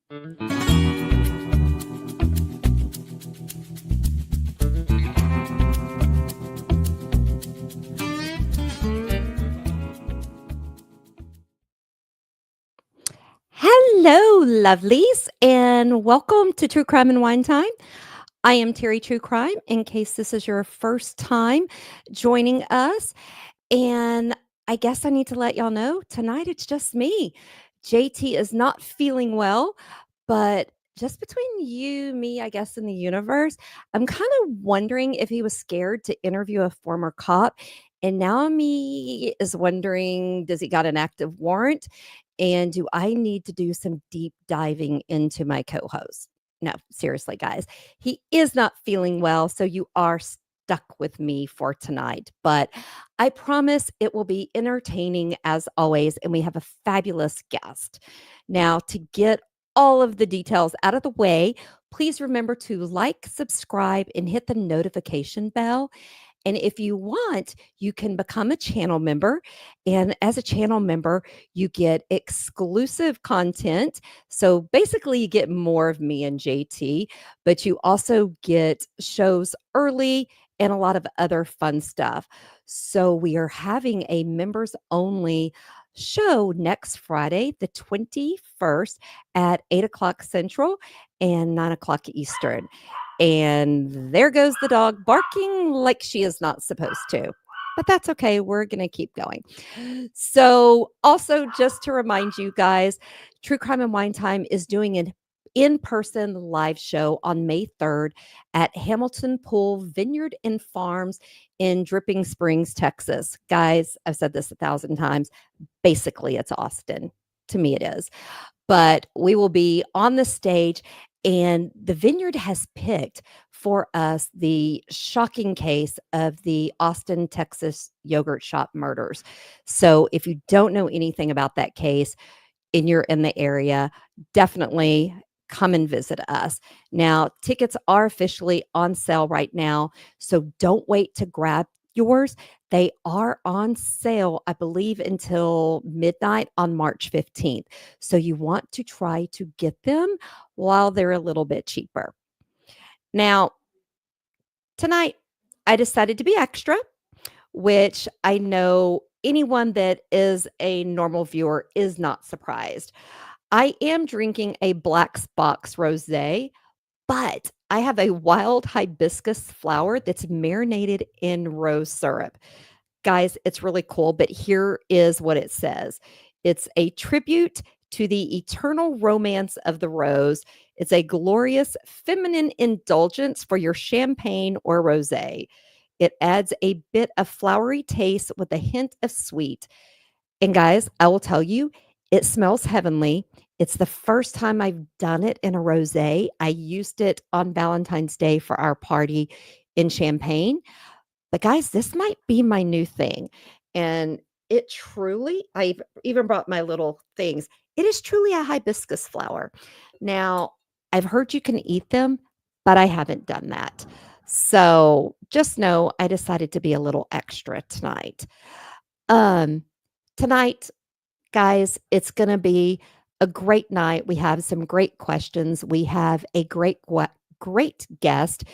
Hello, lovelies, and welcome to True Crime and Wine Time. I am Terry True Crime, in case this is your first time joining us. And I guess I need to let y'all know tonight it's just me. JT is not feeling well, but just between you, me, I guess, and the universe, I'm kind of wondering if he was scared to interview a former cop. And now me is wondering, does he got an active warrant? And do I need to do some deep diving into my co host? No, seriously, guys, he is not feeling well. So you are stuck with me for tonight. But I promise it will be entertaining as always. And we have a fabulous guest. Now, to get all of the details out of the way, please remember to like, subscribe, and hit the notification bell. And if you want, you can become a channel member. And as a channel member, you get exclusive content. So basically, you get more of me and JT, but you also get shows early and a lot of other fun stuff. So we are having a members only show next Friday, the 21st at 8 o'clock Central and 9 o'clock Eastern. And there goes the dog barking like she is not supposed to. But that's okay. We're going to keep going. So, also, just to remind you guys, True Crime and Wine Time is doing an in person live show on May 3rd at Hamilton Pool Vineyard and Farms in Dripping Springs, Texas. Guys, I've said this 1,000 times. Basically, it's Austin. To me, it is. But we will be on the stage, and the Vineyard has picked for us the shocking case of the Austin, Texas yogurt shop murders. So if you don't know anything about that case and you're in the area, definitely come and visit us. Now, tickets are officially on sale right now, so don't wait to grab yours. They are on sale, I believe, until midnight on March 15th. So you want to try to get them while they're a little bit cheaper. Now, tonight, I decided to be extra, which I know anyone that is a normal viewer is not surprised. I am drinking a Black Box Rosé, but I have a wild hibiscus flower that's marinated in rose syrup. Guys, it's really cool, but here is what it says. It's a tribute to the eternal romance of the rose. It's a glorious feminine indulgence for your champagne or rosé. It adds a bit of flowery taste with a hint of sweet. And guys, I will tell you, it smells heavenly. It's the first time I've done it in a rosé. I used it on Valentine's Day for our party in Champagne. But guys, this might be my new thing. And it truly, I've even brought my little things. It is truly a hibiscus flower. Now, I've heard you can eat them, but I haven't done that. So just know I decided to be a little extra tonight. Um, Tonight, guys, it's going to be a great night. We have some great questions. We have a great guest.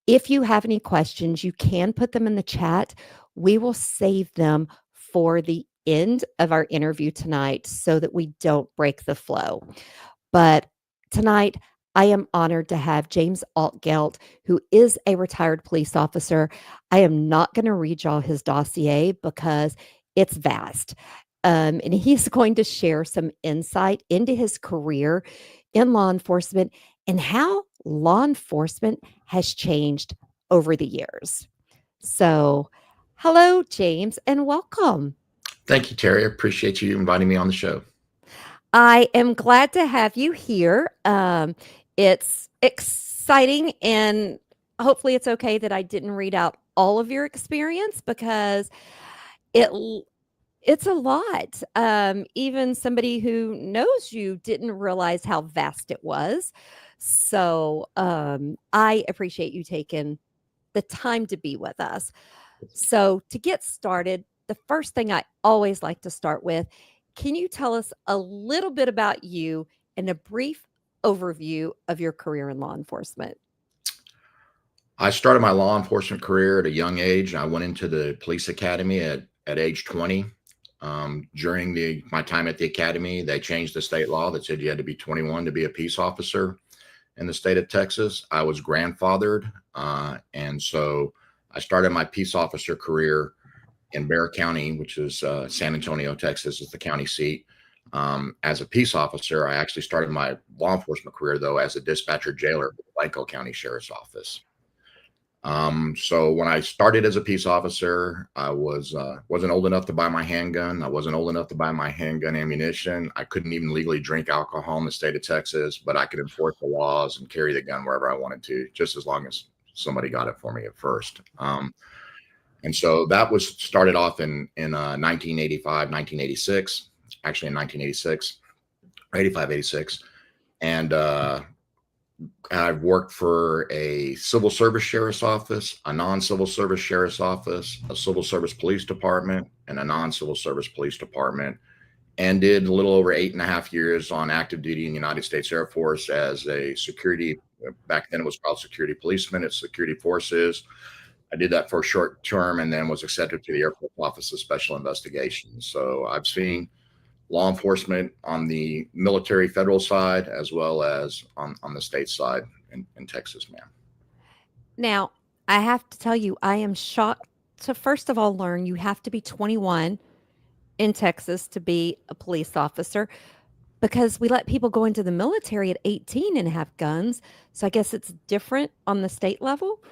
If you have any questions, you can put them in the chat. We will save them for the end of our interview tonight so that we don't break the flow. But tonight, I am honored to have James Altgelt, who is a retired police officer. I am not going to read y'all his dossier because it's vast. And he's going to share some insight into his career in law enforcement and how law enforcement has changed over the years. So, hello, James, and welcome. Thank you, Terry. I appreciate you inviting me on the show. I am glad to have you here. It's exciting, and hopefully it's okay that I didn't read out all of your experience because it's a lot. Even somebody who knows you didn't realize how vast it was. So I appreciate you taking the time to be with us. So to get started, the first thing I always like to start with, can you tell us a little bit about you and a brief overview of your career in law enforcement? I started my law enforcement career at a young age. I went into the police academy at age 20. During my time at the academy, they changed the state law that said you had to be 21 to be a peace officer in the state of Texas. I was grandfathered, and so I started my peace officer career in Bexar County, which is San Antonio, Texas, is the county seat. As a peace officer, I actually started my law enforcement career, though, as a dispatcher jailer for the Blanco County Sheriff's Office. So when I started as a peace officer, I wasn't old enough to buy my handgun. I wasn't old enough to buy my handgun ammunition. I couldn't even legally drink alcohol in the state of Texas, but I could enforce the laws and carry the gun wherever I wanted to, just as long as somebody got it for me at first. And so that was started off in 1985, 1986, actually in 1986, 85, 86. And I've worked for a civil service sheriff's office, a non-civil service sheriff's office, a civil service police department, and a non-civil service police department, and did a little over 8.5 years on active duty in the United States Air Force as a security. Back then it was called security policeman. It's security forces. I did that for a short term and then was accepted to the Air Force Office of Special Investigations. So I've seen law enforcement on the military federal side as well as on the state side in Texas, man. Now, I have to tell you, I am shocked to first of all learn you have to be 21 in Texas to be a police officer because we let people go into the military at 18 and have guns. So I guess it's different on the state level.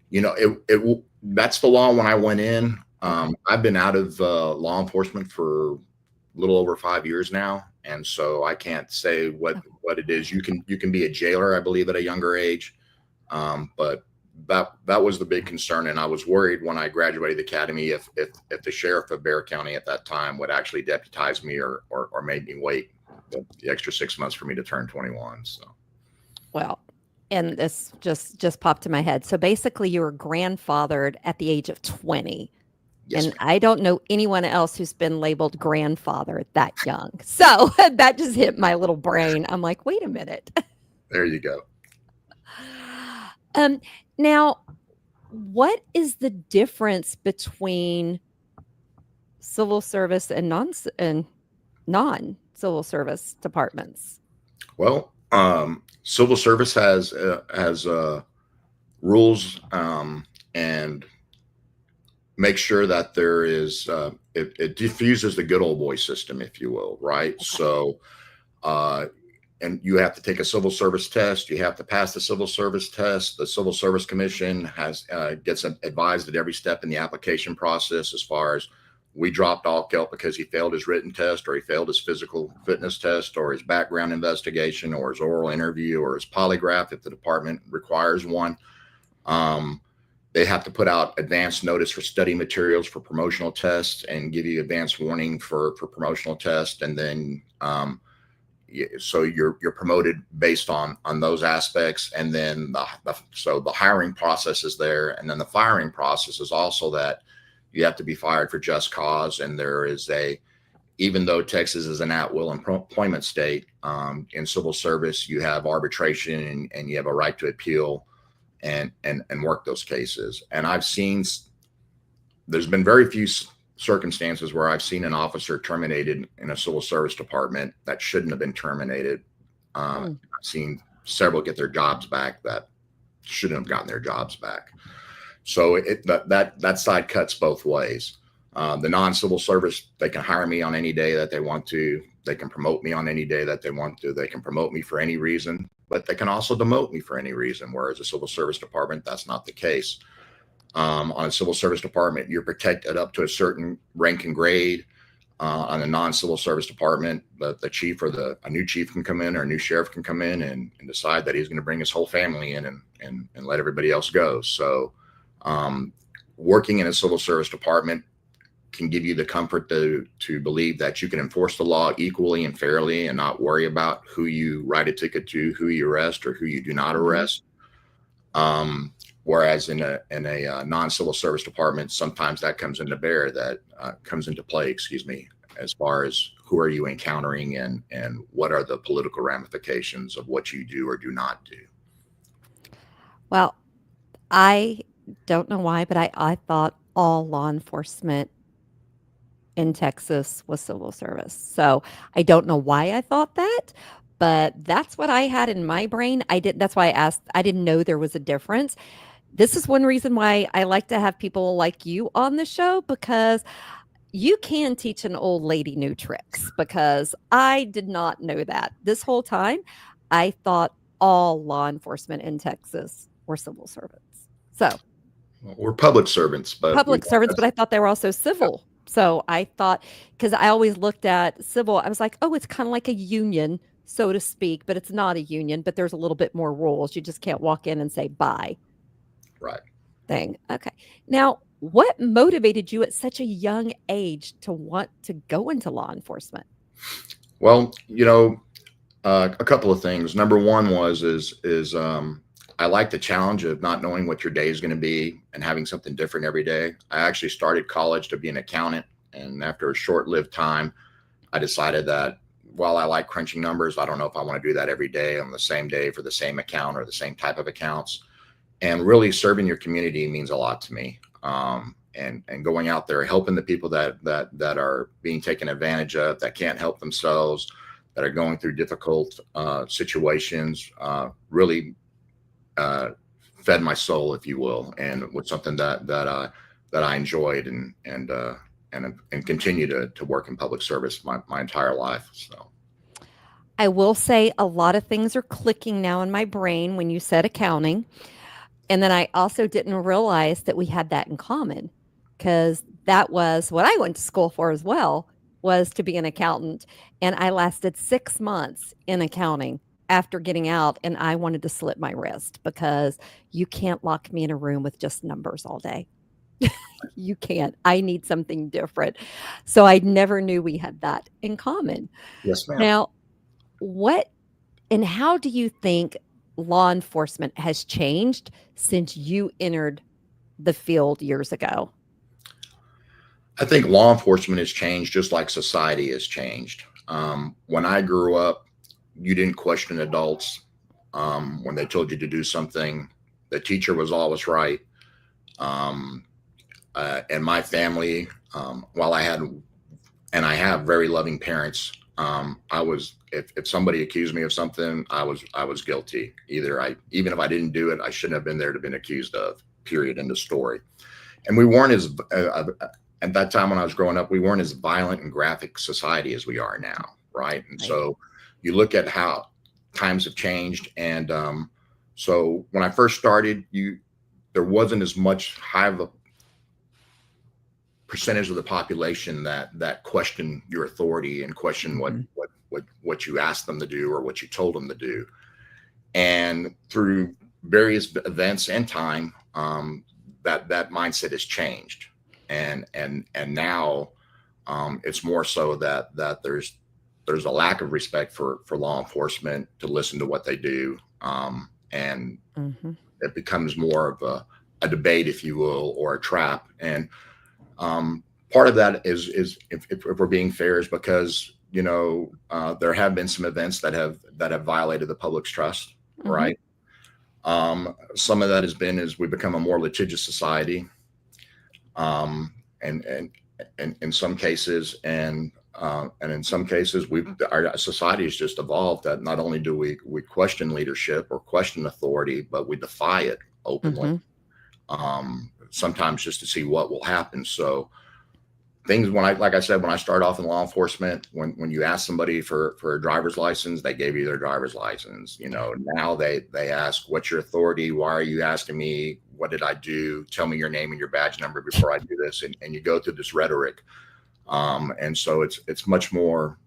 You know, that's the law when I went in. I've been out of law enforcement for a little over 5 years now, and so I can't say what it is. You can be a jailer, I believe, at a younger age, but that was the big concern, and I was worried when I graduated the academy if the sheriff of Bexar County at that time would actually deputize me or made me wait the extra 6 months for me to turn 21. So, well, and this just popped in my head. So basically, you were grandfathered at the age of 20. yes, And I don't know anyone else who's been labeled grandfather that young. So that just hit my little brain. I'm like, wait a minute. there you go. Now, what is the difference between civil service and non-civil service departments? Well, civil service has rules and make sure that there is it diffuses the good old boy system, if you will, right? Okay. So and you have to take a civil service test. You have to pass the civil service test. The Civil Service Commission gets advised at every step in the application process. As far as we dropped Altgelt because he failed his written test, or he failed his physical fitness test, or his background investigation, or his oral interview, or his polygraph if the department requires one. They have to put out advance notice for study materials for promotional tests and give you advance warning for promotional tests, and then so you're promoted based on those aspects. And then so the hiring process is there, and then the firing process is also that you have to be fired for just cause. And there is even though Texas is an at-will employment state, in civil service you have arbitration and you have a right to appeal and work those cases. And there's been very few circumstances where I've seen an officer terminated in a civil service department that shouldn't have been terminated. I've seen several get their jobs back that shouldn't have gotten their jobs back. So that side cuts both ways. The non-civil service, they can hire me on any day that they want to. They can promote me on any day that they want to. They can promote me for any reason, but they can also demote me for any reason. Whereas a civil service department, that's not the case. On a civil service department, you're protected up to a certain rank and grade. On a non-civil service department, the chief or a new chief can come in, or a new sheriff can come in and decide that he's going to bring his whole family in and let everybody else go. So working in a civil service department can give you the comfort to believe that you can enforce the law equally and fairly and not worry about who you write a ticket to, who you arrest, or who you do not arrest. Whereas in a non-civil service department, sometimes that comes into play, excuse me. as far as who are you encountering and what are the political ramifications of what you do or do not do. Well, I don't know why, but I thought all law enforcement in Texas was civil service. So I don't know why I thought that, but that's what I had in my brain. That's why I asked. I didn't know there was a difference. This is one reason why I like to have people like you on the show, because you can teach an old lady new tricks, because I did not know that. This whole time, I thought all law enforcement in Texas were civil servants. So We're public servants, but public servants, but I thought they were also civil. So I thought, because I always looked at civil, I was like, oh, it's kind of like a union, so to speak, but it's not a union, but there's a little bit more rules. You just can't walk in and say bye. right. Thing. Okay. Now, what motivated you at such a young age to want to go into law enforcement? Well, a couple of things. Number one is I like the challenge of not knowing what your day is going to be and having something different every day. I actually started college to be an accountant, and after a short-lived time, I decided that while I like crunching numbers, I don't know if I want to do that every day on the same day for the same account or the same type of accounts. And really serving your community means a lot to me. And going out there, helping the people that are being taken advantage of, that can't help themselves, that are going through difficult situations, really fed my soul, if you will, and was something that I enjoyed and continue to work in public service my entire life. So I will say a lot of things are clicking now in my brain when you said accounting. And then I also didn't realize that we had that in common, because that was what I went to school for as well, was to be an accountant. And I lasted 6 months in accounting after getting out, and I wanted to slit my wrist, because you can't lock me in a room with just numbers all day. You can't. I need something different. So I never knew we had that in common. yes, ma'am. Now, what and how do you think law enforcement has changed since you entered the field years ago? I think law enforcement has changed just like society has changed. When I grew up, you didn't question adults. When they told you to do something, the teacher was always right. Um, and my family, while I had and I have very loving parents, I was if somebody accused me of something, I was guilty. Even if I didn't do it, I shouldn't have been there to been accused of. Period. End of story. And we weren't as at that time when I was growing up, we weren't as violent and graphic society as we are now, right? And so you look at how times have changed, and so when I first started, there wasn't as much high of a percentage of the population that question your authority and question what you asked them to do or what you told them to do. And through various events and time, that mindset has changed, and now it's more so that there's a lack of respect for law enforcement to listen to what they do, and Mhm. it becomes more of a debate, if you will, or a trap. And part of that is if we're being fair, is because there have been some events that have violated the public's trust, Mhm. right? Some of that has been as we become a more litigious society, and in some cases, and in some cases, our society has just evolved that not only do we question leadership or question authority, but we defy it openly. Mhm. Sometimes just to see what will happen. So things like I said, when I started off in law enforcement, when you ask somebody for a driver's license, they gave you their driver's license. Now they ask, what's your authority? Why are you asking me? What did I do? Tell me your name and your badge number before I do this. And you go through this rhetoric. And so it's much more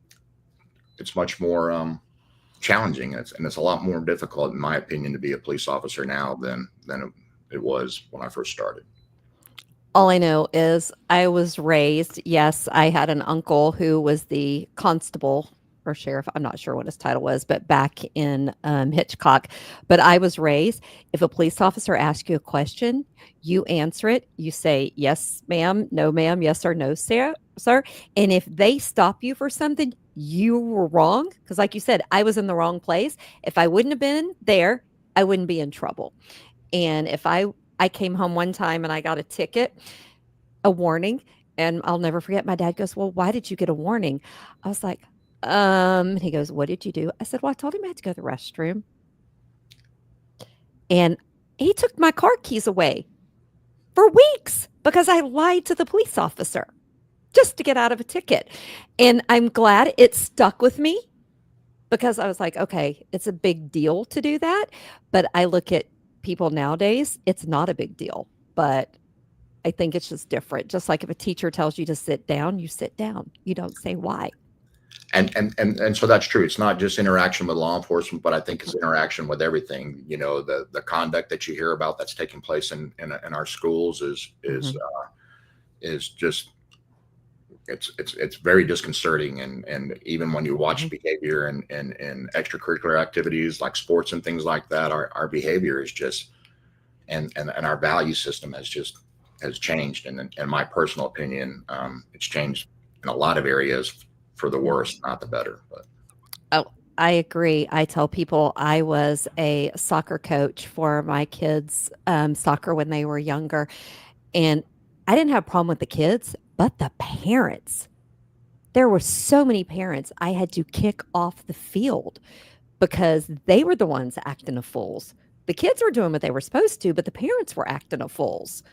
challenging. And it's a lot more difficult, in my opinion, to be a police officer now than it was when I first started. All I know is I was raised, yes, I had an uncle who was the constable or sheriff. I'm not sure what his title was, but back in Hitchcock. But I was raised, if a police officer asks you a question, you answer it. You say, yes, ma'am, no, ma'am, yes or no, sir. and if they stop you for something, you were wrong. Because, like you said, I was in the wrong place. If I wouldn't have been there, I wouldn't be in trouble. And if I came home one time and I got a ticket, a warning, and I'll never forget. My dad goes, "Well, why did you get a warning?" I was like, and he goes, "What did you do?" I said, "Well, I told him I had to go to the restroom." And he took my car keys away for weeks because I lied to the police officer just to get out of a ticket. And I'm glad it stuck with me because I was like, okay, it's a big deal to do that. But I look at people nowadays, it's not a big deal. But I think it's just different. Just like if a teacher tells you to sit down, you sit down. You don't say why. And so that's true. It's not just interaction with law enforcement, but I think it's interaction with everything. The conduct that you hear about that's taking place in our schools is just it's very disconcerting. And even when you watch behavior and extracurricular activities like sports and things like that, our behavior is just and our value system has changed. And in my personal opinion, it's changed in a lot of areas for the worse, not the better. But Oh, I agree. I tell people I was a soccer coach for my kids' soccer when they were younger. And I didn't have a problem with the kids, but the parents. There were so many parents I had to kick off the field because they were the ones acting a fools. The kids were doing what they were supposed to, but the parents were acting a fools.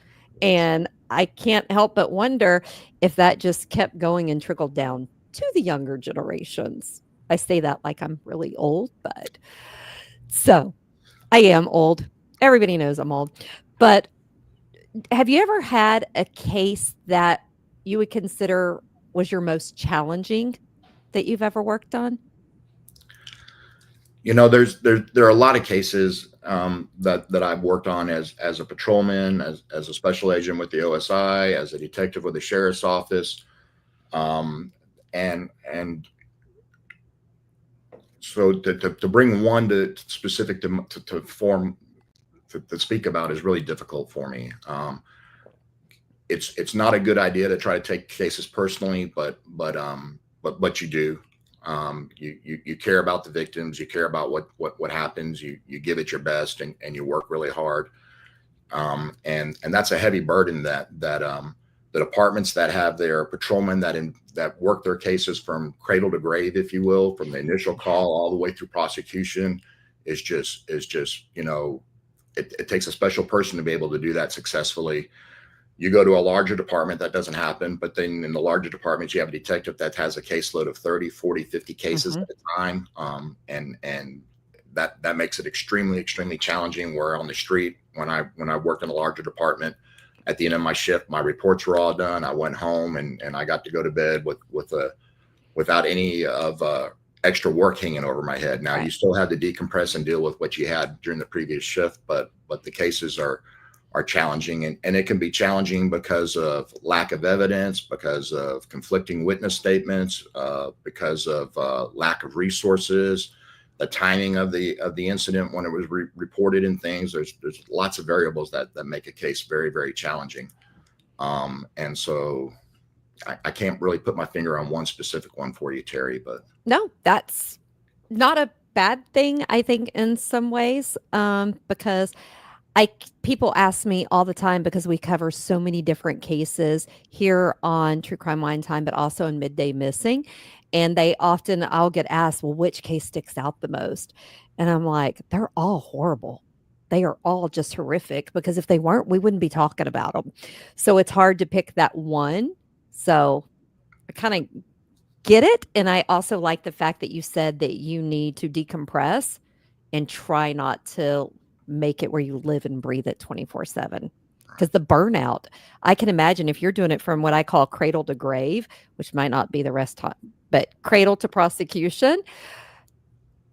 And I can't help but wonder if that just kept going and trickled down to the younger generations. I say that like I'm really old, but so I am old. Everybody knows I'm old. But have you ever had a case that you would consider was your most challenging that you've ever worked on? there are a lot of cases that I've worked on as a patrolman, as a special agent with the OSI, as a detective with the sheriff's office, and so to bring one to specific to form to speak about is really difficult for me. It's not a good idea to try to take cases personally, but you do. You care about the victims, you care about what happens, you give it your best, and you work really hard. And that's a heavy burden that the departments that have their patrolmen that work their cases from cradle to grave, if you will, from the initial call all the way through prosecution, is just it takes a special person to be able to do that successfully. You go to a larger department, that doesn't happen. But then in the larger departments, you have a detective that has a caseload of 30, 40, 50 cases Mhm. at a time. And that makes it extremely, extremely challenging. Where on the street, when I worked in a larger department, at the end of my shift, my reports were all done. I went home and I got to go to bed without any of extra work hanging over my head. Now you Right. still have to decompress and deal with what you had during the previous shift, but the cases are challenging, and it can be challenging because of lack of evidence, because of conflicting witness statements, because of lack of resources, the timing of the incident when it was reported, and things. There's lots of variables that make a case very, very challenging. And so I can't really put my finger on one specific one for you, Terry, but No, that's not a bad thing, I think, in some ways, because people ask me all the time because we cover so many different cases here on True Crime Wine Time, but also in Midday Missing. And I'll get asked, well, which case sticks out the most? And I'm like, they're all horrible. They are all just horrific because if they weren't, we wouldn't be talking about them. So it's hard to pick that one. So I kind of get it. And I also like the fact that you said that you need to decompress and try not to make it where you live and breathe it 24/7. Because the burnout, I can imagine if you're doing it from what I call cradle to grave, which might not be the rest time, but cradle to prosecution,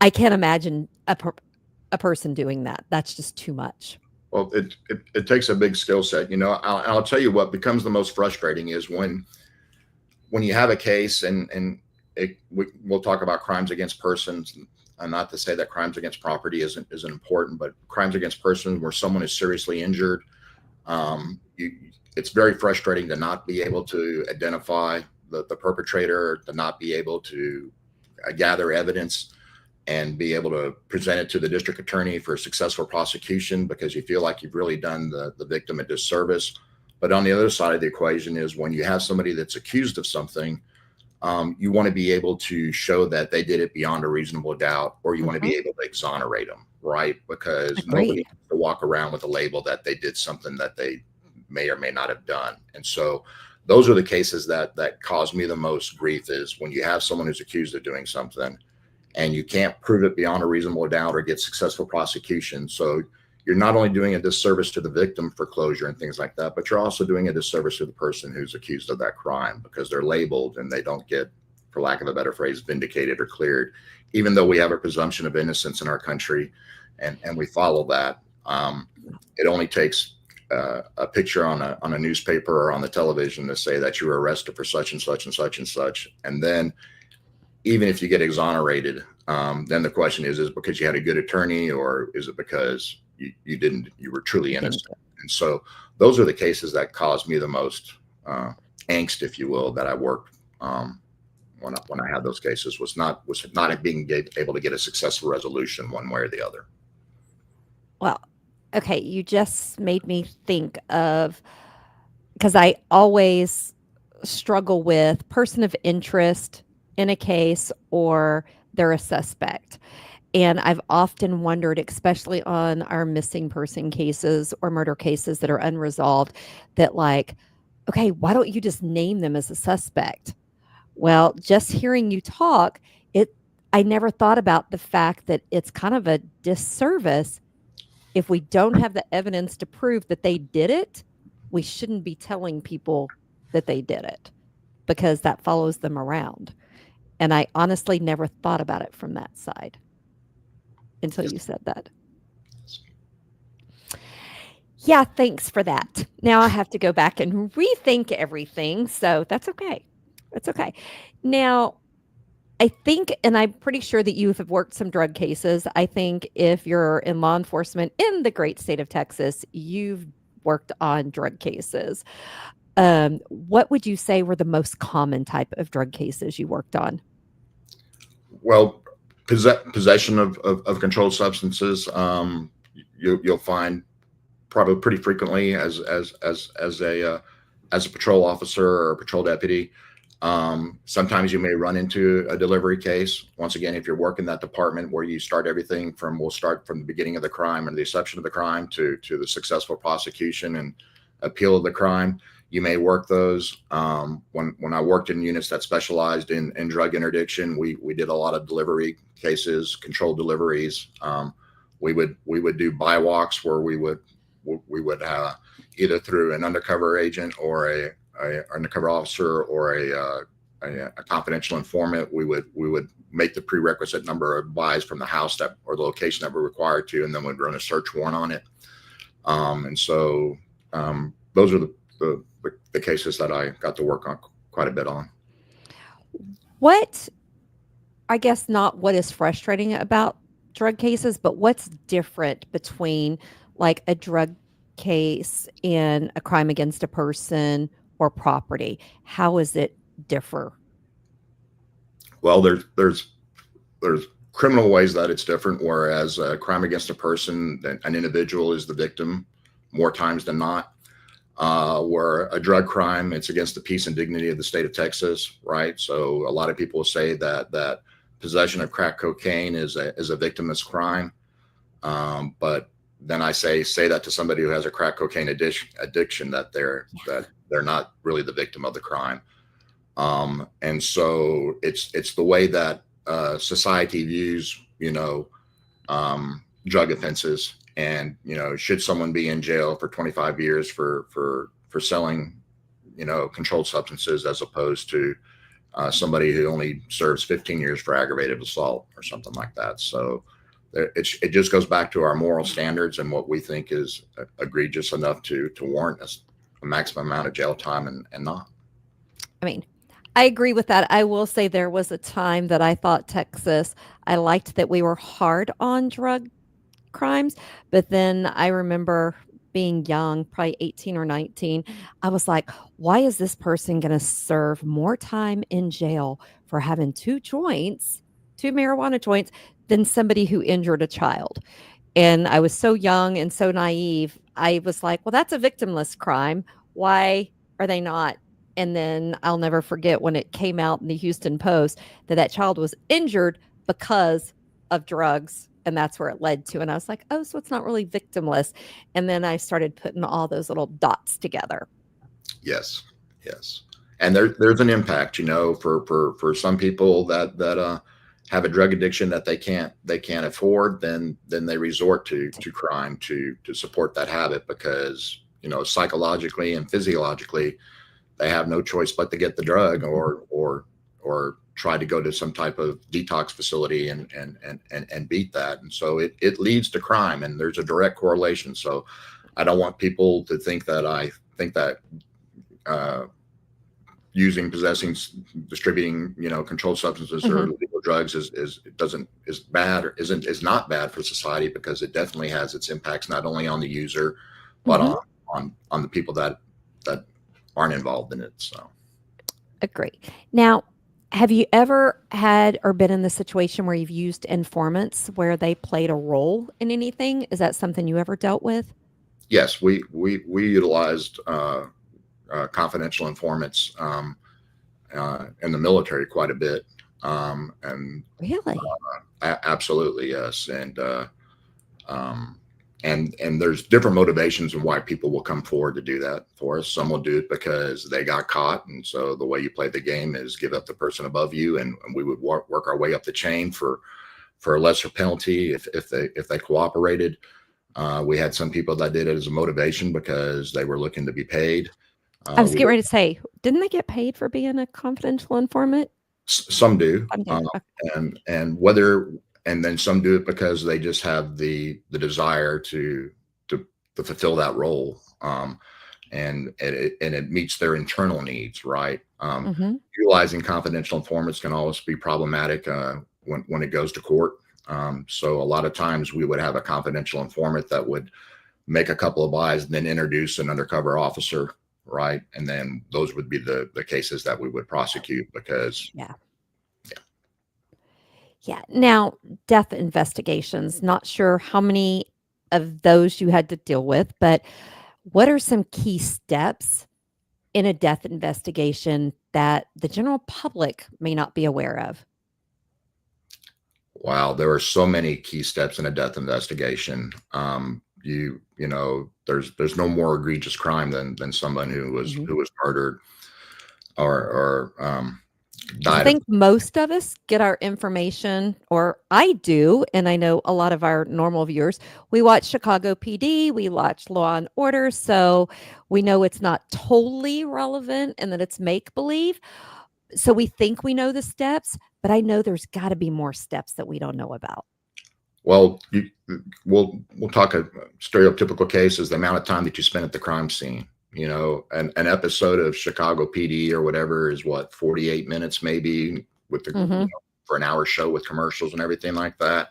I can't imagine a person doing that. That's just too much. well, it takes a big skill set. I'll tell you what becomes the most frustrating is when you have a case we'll talk about crimes against persons, and not to say that crimes against property isn't important, but crimes against persons where someone is seriously injured, it's very frustrating to not be able to identify the perpetrator to not be able to gather evidence and be able to present it to the district attorney for a successful prosecution because you feel like you've really done the victim a disservice. But on the other side of the equation is when you have somebody that's accused of something, you want to be able to show that they did it beyond a reasonable doubt, or you want to be able to exonerate them, right? Because nobody Agreed. wants to walk around with a label that they did something that they may or may not have done. And so those are the cases that cause me the most grief is when you have someone who's accused of doing something and you can't prove it beyond a reasonable doubt or get successful prosecution. So you're not only doing a disservice to the victim for closure and things like that, but you're also doing a disservice to the person who's accused of that crime because they're labeled and they don't get, for lack of a better phrase, vindicated or cleared, even though we have a presumption of innocence in our country and we follow that. It only takes a picture on a newspaper or on the television to say that you were arrested for such and such and such and such. And then even if you get exonerated, then the question is it because you had a good attorney or is it because you were truly innocent? And so those are the cases that caused me the most angst, if you will, that I worked when I had those cases was not being able to get a successful resolution one way or the other. Well, okay, you just made me think of because I always struggle with person of interest in a case or they're a suspect. And I've often wondered, especially on our missing person cases or murder cases that are unresolved, that like, okay, why don't you just name them as a suspect? Well, just hearing you talk, I never thought about the fact that it's kind of a disservice if we don't have the evidence to prove that they did it, we shouldn't be telling people that they did it because that follows them around. And I honestly never thought about it from that side until you said that. Yeah, thanks for that. Now I have to go back and rethink everything. So that's okay. That's okay. Now, I think, and I'm pretty sure that you have worked some drug cases. I think if you're in law enforcement in the great state of Texas, you've worked on drug cases. What would you say were the most common type of drug cases you worked on? Well, possession of controlled substances, you'll find probably pretty frequently as a patrol officer or a patrol deputy. Sometimes you may run into a delivery case. Once again, if you're working that department where you start everything we'll start from the beginning of the crime and the inception of the crime to the successful prosecution and appeal of the crime. You may work those. When I worked in units that specialized in drug interdiction, we did a lot of delivery cases, controlled deliveries. We would do buy walks where we would either through an undercover agent or a undercover officer or a confidential informant, we would make the prerequisite number of buys from the house or the location that we're required to, and then we'd run a search warrant on it. And so those are the cases that I got to work on quite a bit on. What, I guess not what is frustrating about drug cases, but what's different between like a drug case and a crime against a person or property? How is it differ? Well, there's criminal ways that it's different, whereas a crime against a person, an individual is the victim more times than not. Where a drug crime, it's against the peace and dignity of the state of Texas, right? So a lot of people say that possession of crack cocaine is a victimless crime. But then I say that to somebody who has a crack cocaine addiction, that they're not really the victim of the crime. And so it's the way that society views, drug offenses. And, should someone be in jail for 25 years for selling, controlled substances as opposed to somebody who only serves 15 years for aggravated assault or something like that. So it just goes back to our moral standards and what we think is egregious enough to warrant a maximum amount of jail time and not. I mean, I agree with that. I will say there was a time that I thought Texas, I liked that we were hard on drug crimes, but then I remember being young, probably 18 or 19, I was like, why is this person going to serve more time in jail for having two marijuana joints, than somebody who injured a child? And I was so young and so naive. I was like, well, that's a victimless crime. Why are they not? And then I'll never forget when it came out in the Houston Post that that child was injured because of drugs. And that's where it led to. And I was like, oh, so it's not really victimless. And then I started putting all those little dots together. Yes, yes. And there's an impact, for some people that have a drug addiction that they can't afford, then they resort to crime to support that habit, because psychologically and physiologically they have no choice but to get the drug, or try to go to some type of detox facility and beat that. And so it leads to crime, and there's a direct correlation. So I don't want people to think that I think that using, possessing, distributing, controlled substances or illegal drugs is bad, or is not bad for society, because it definitely has its impacts not only on the user, but on the people that aren't involved in it. So Agree. Now, have you ever had or been in the situation where you've used informants where they played a role in anything? Is that something you ever dealt with? yes, we utilized confidential informants in the military quite a bit, and Really? absolutely, yes. Um, and there's different motivations and why people will come forward to do that for us. Some will do it because they got caught, and so the way you play the game is give up the person above you, and we would work our way up the chain for a lesser penalty if they cooperated. We had some people that did it as a motivation because they were looking to be paid. I was We getting ready to say, didn't they get paid for being a confidential informant? Some do, Some did. Okay. and then some do it because they just have the desire to fulfill that role, and it meets their internal needs, right? Utilizing confidential informants can always be problematic when it goes to court. So a lot of times we would have a confidential informant that would make a couple of buys and then introduce an undercover officer, right? And then those would be the cases that we would prosecute, because Yeah. Yeah. Now, death investigations, not sure how many of those you had to deal with, but what are some key steps in a death investigation that the general public may not be aware of? wow, there are so many key steps in a death investigation. There's no more egregious crime than someone who was murdered or I died of. think most of us get our information, or I do, and I know a lot of our normal viewers, we watch Chicago PD, we watch Law and Order, so we know it's not totally relevant and that it's make believe. So we think we know the steps, but I know there's got to be more steps that we don't know about. Well, we'll talk a stereotypical case is the amount of time that you spend at the crime scene. An episode of Chicago PD or whatever is what, 48 minutes maybe, with for an hour show with commercials and everything like that.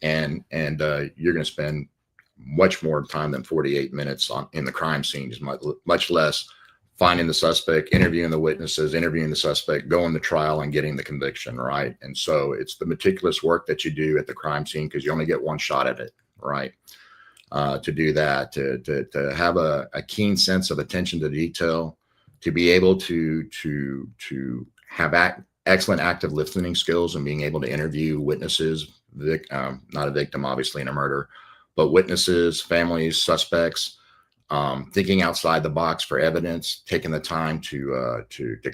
And you're going to spend much more time than 48 minutes in the crime scene, is much less finding the suspect, interviewing the witnesses, interviewing the suspect, going to trial, and getting the conviction, right? And so it's the meticulous work that you do at the crime scene, because you only get one shot at it, right? To do that, to have a keen sense of attention to detail, to be able to have excellent active listening skills, and being able to interview witnesses, not a victim, obviously, in a murder, but witnesses, families, suspects, thinking outside the box for evidence, taking the time to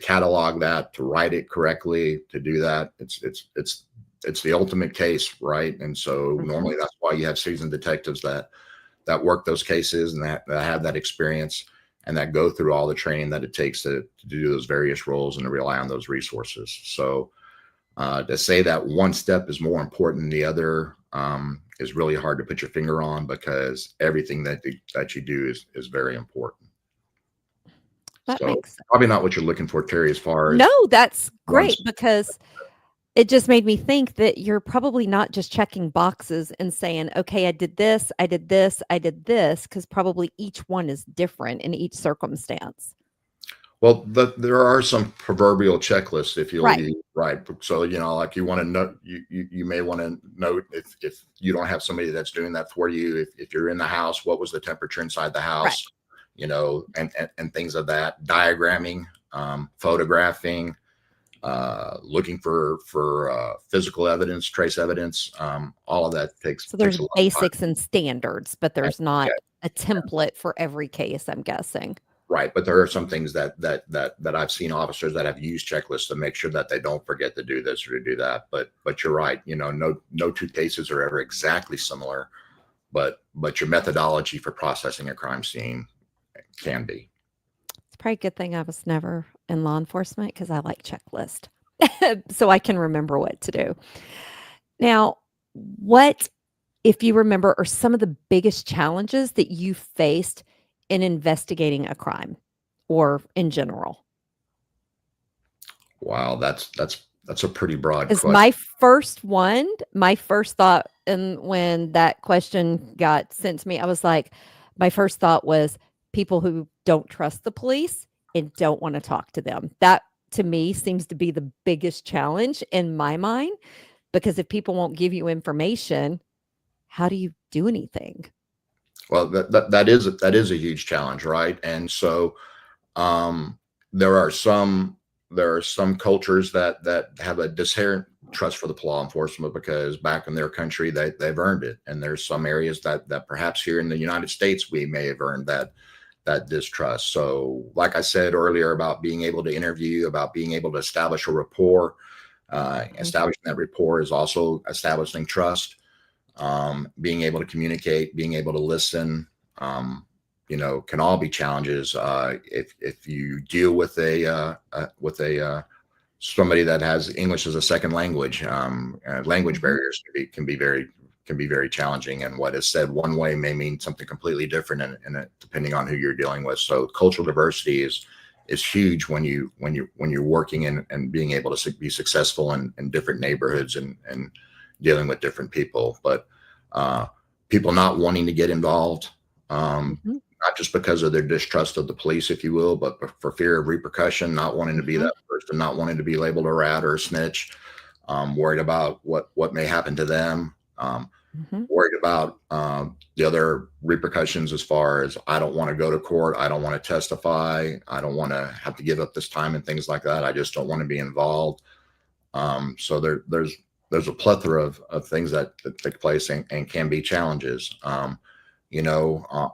catalog that, to write it correctly, to do that. It's the ultimate case, right? And so normally that's why you have seasoned detectives that work those cases, and that have that experience, and that go through all the training that it takes to do those various roles and to rely on those resources. So to say that one step is more important than the other is really hard to put your finger on, because everything that you do is very important. That So makes sense. probably not what you're looking for, Terry, as far as No, that's great, because it just made me think that you're probably not just checking boxes and saying, okay, I did this, I did this, I did this, because probably each one is different in each circumstance. Well, there are some proverbial checklists if you'll Right. use, right. So, like you want to know, you may want to note if you don't have somebody that's doing that for you, if you're in the house, what was the temperature inside the Right. house, and things of that, diagramming, photographing, looking for physical evidence, trace evidence, all of that So takes there's a lot of time. basics and standards, but And, there's not yeah, a template for every case, I'm guessing. right, but there are some things that I've seen officers that have used checklists to make sure that they don't forget to do this or to do that. But you're right. No two cases are ever exactly similar, but your methodology for processing a crime scene can be. It's probably a good thing I was never in law enforcement because I like checklist. So I can remember what to do. Now, what, if you remember, are some of the biggest challenges that you faced in investigating a crime or in general? Wow, that's a pretty broad Because question. my first thought, and when that question got sent to me, I was like, my first thought was people who don't trust the police and don't want to talk to them. That to me seems to be the biggest challenge in my mind because if people won't give you information, how do you do anything? Well, that is a huge challenge, right? And so um, there are some cultures that have a inherent trust for the law enforcement because back in their country they've earned it, and there's some areas that perhaps here in the United States we may have earned that distrust. So, like I said earlier about being able to interview, about being able to establish a rapport, Mhm. establishing that rapport is also establishing trust. Being able to communicate, being able to listen, can all be challenges. If you deal with a somebody that has English as a second language, language Mhm. barriers can be very challenging. And what is said one way may mean something completely different, depending on who you're dealing with. So cultural diversity is huge when you're working and being able to be successful in different neighborhoods and dealing with different people. But uh, people not wanting to get involved, Mhm. not just because of their distrust of the police, if you will, but for fear of repercussion, not wanting to be Mhm. that person, not wanting to be labeled a rat or a snitch, worried about what may happen to them, Mhm. worried about the other repercussions as far as I don't want to go to court, I don't want to testify, I don't want to have to give up this time and things like that. I just don't want to be involved. So there's a plethora of things that take place and can be challenges.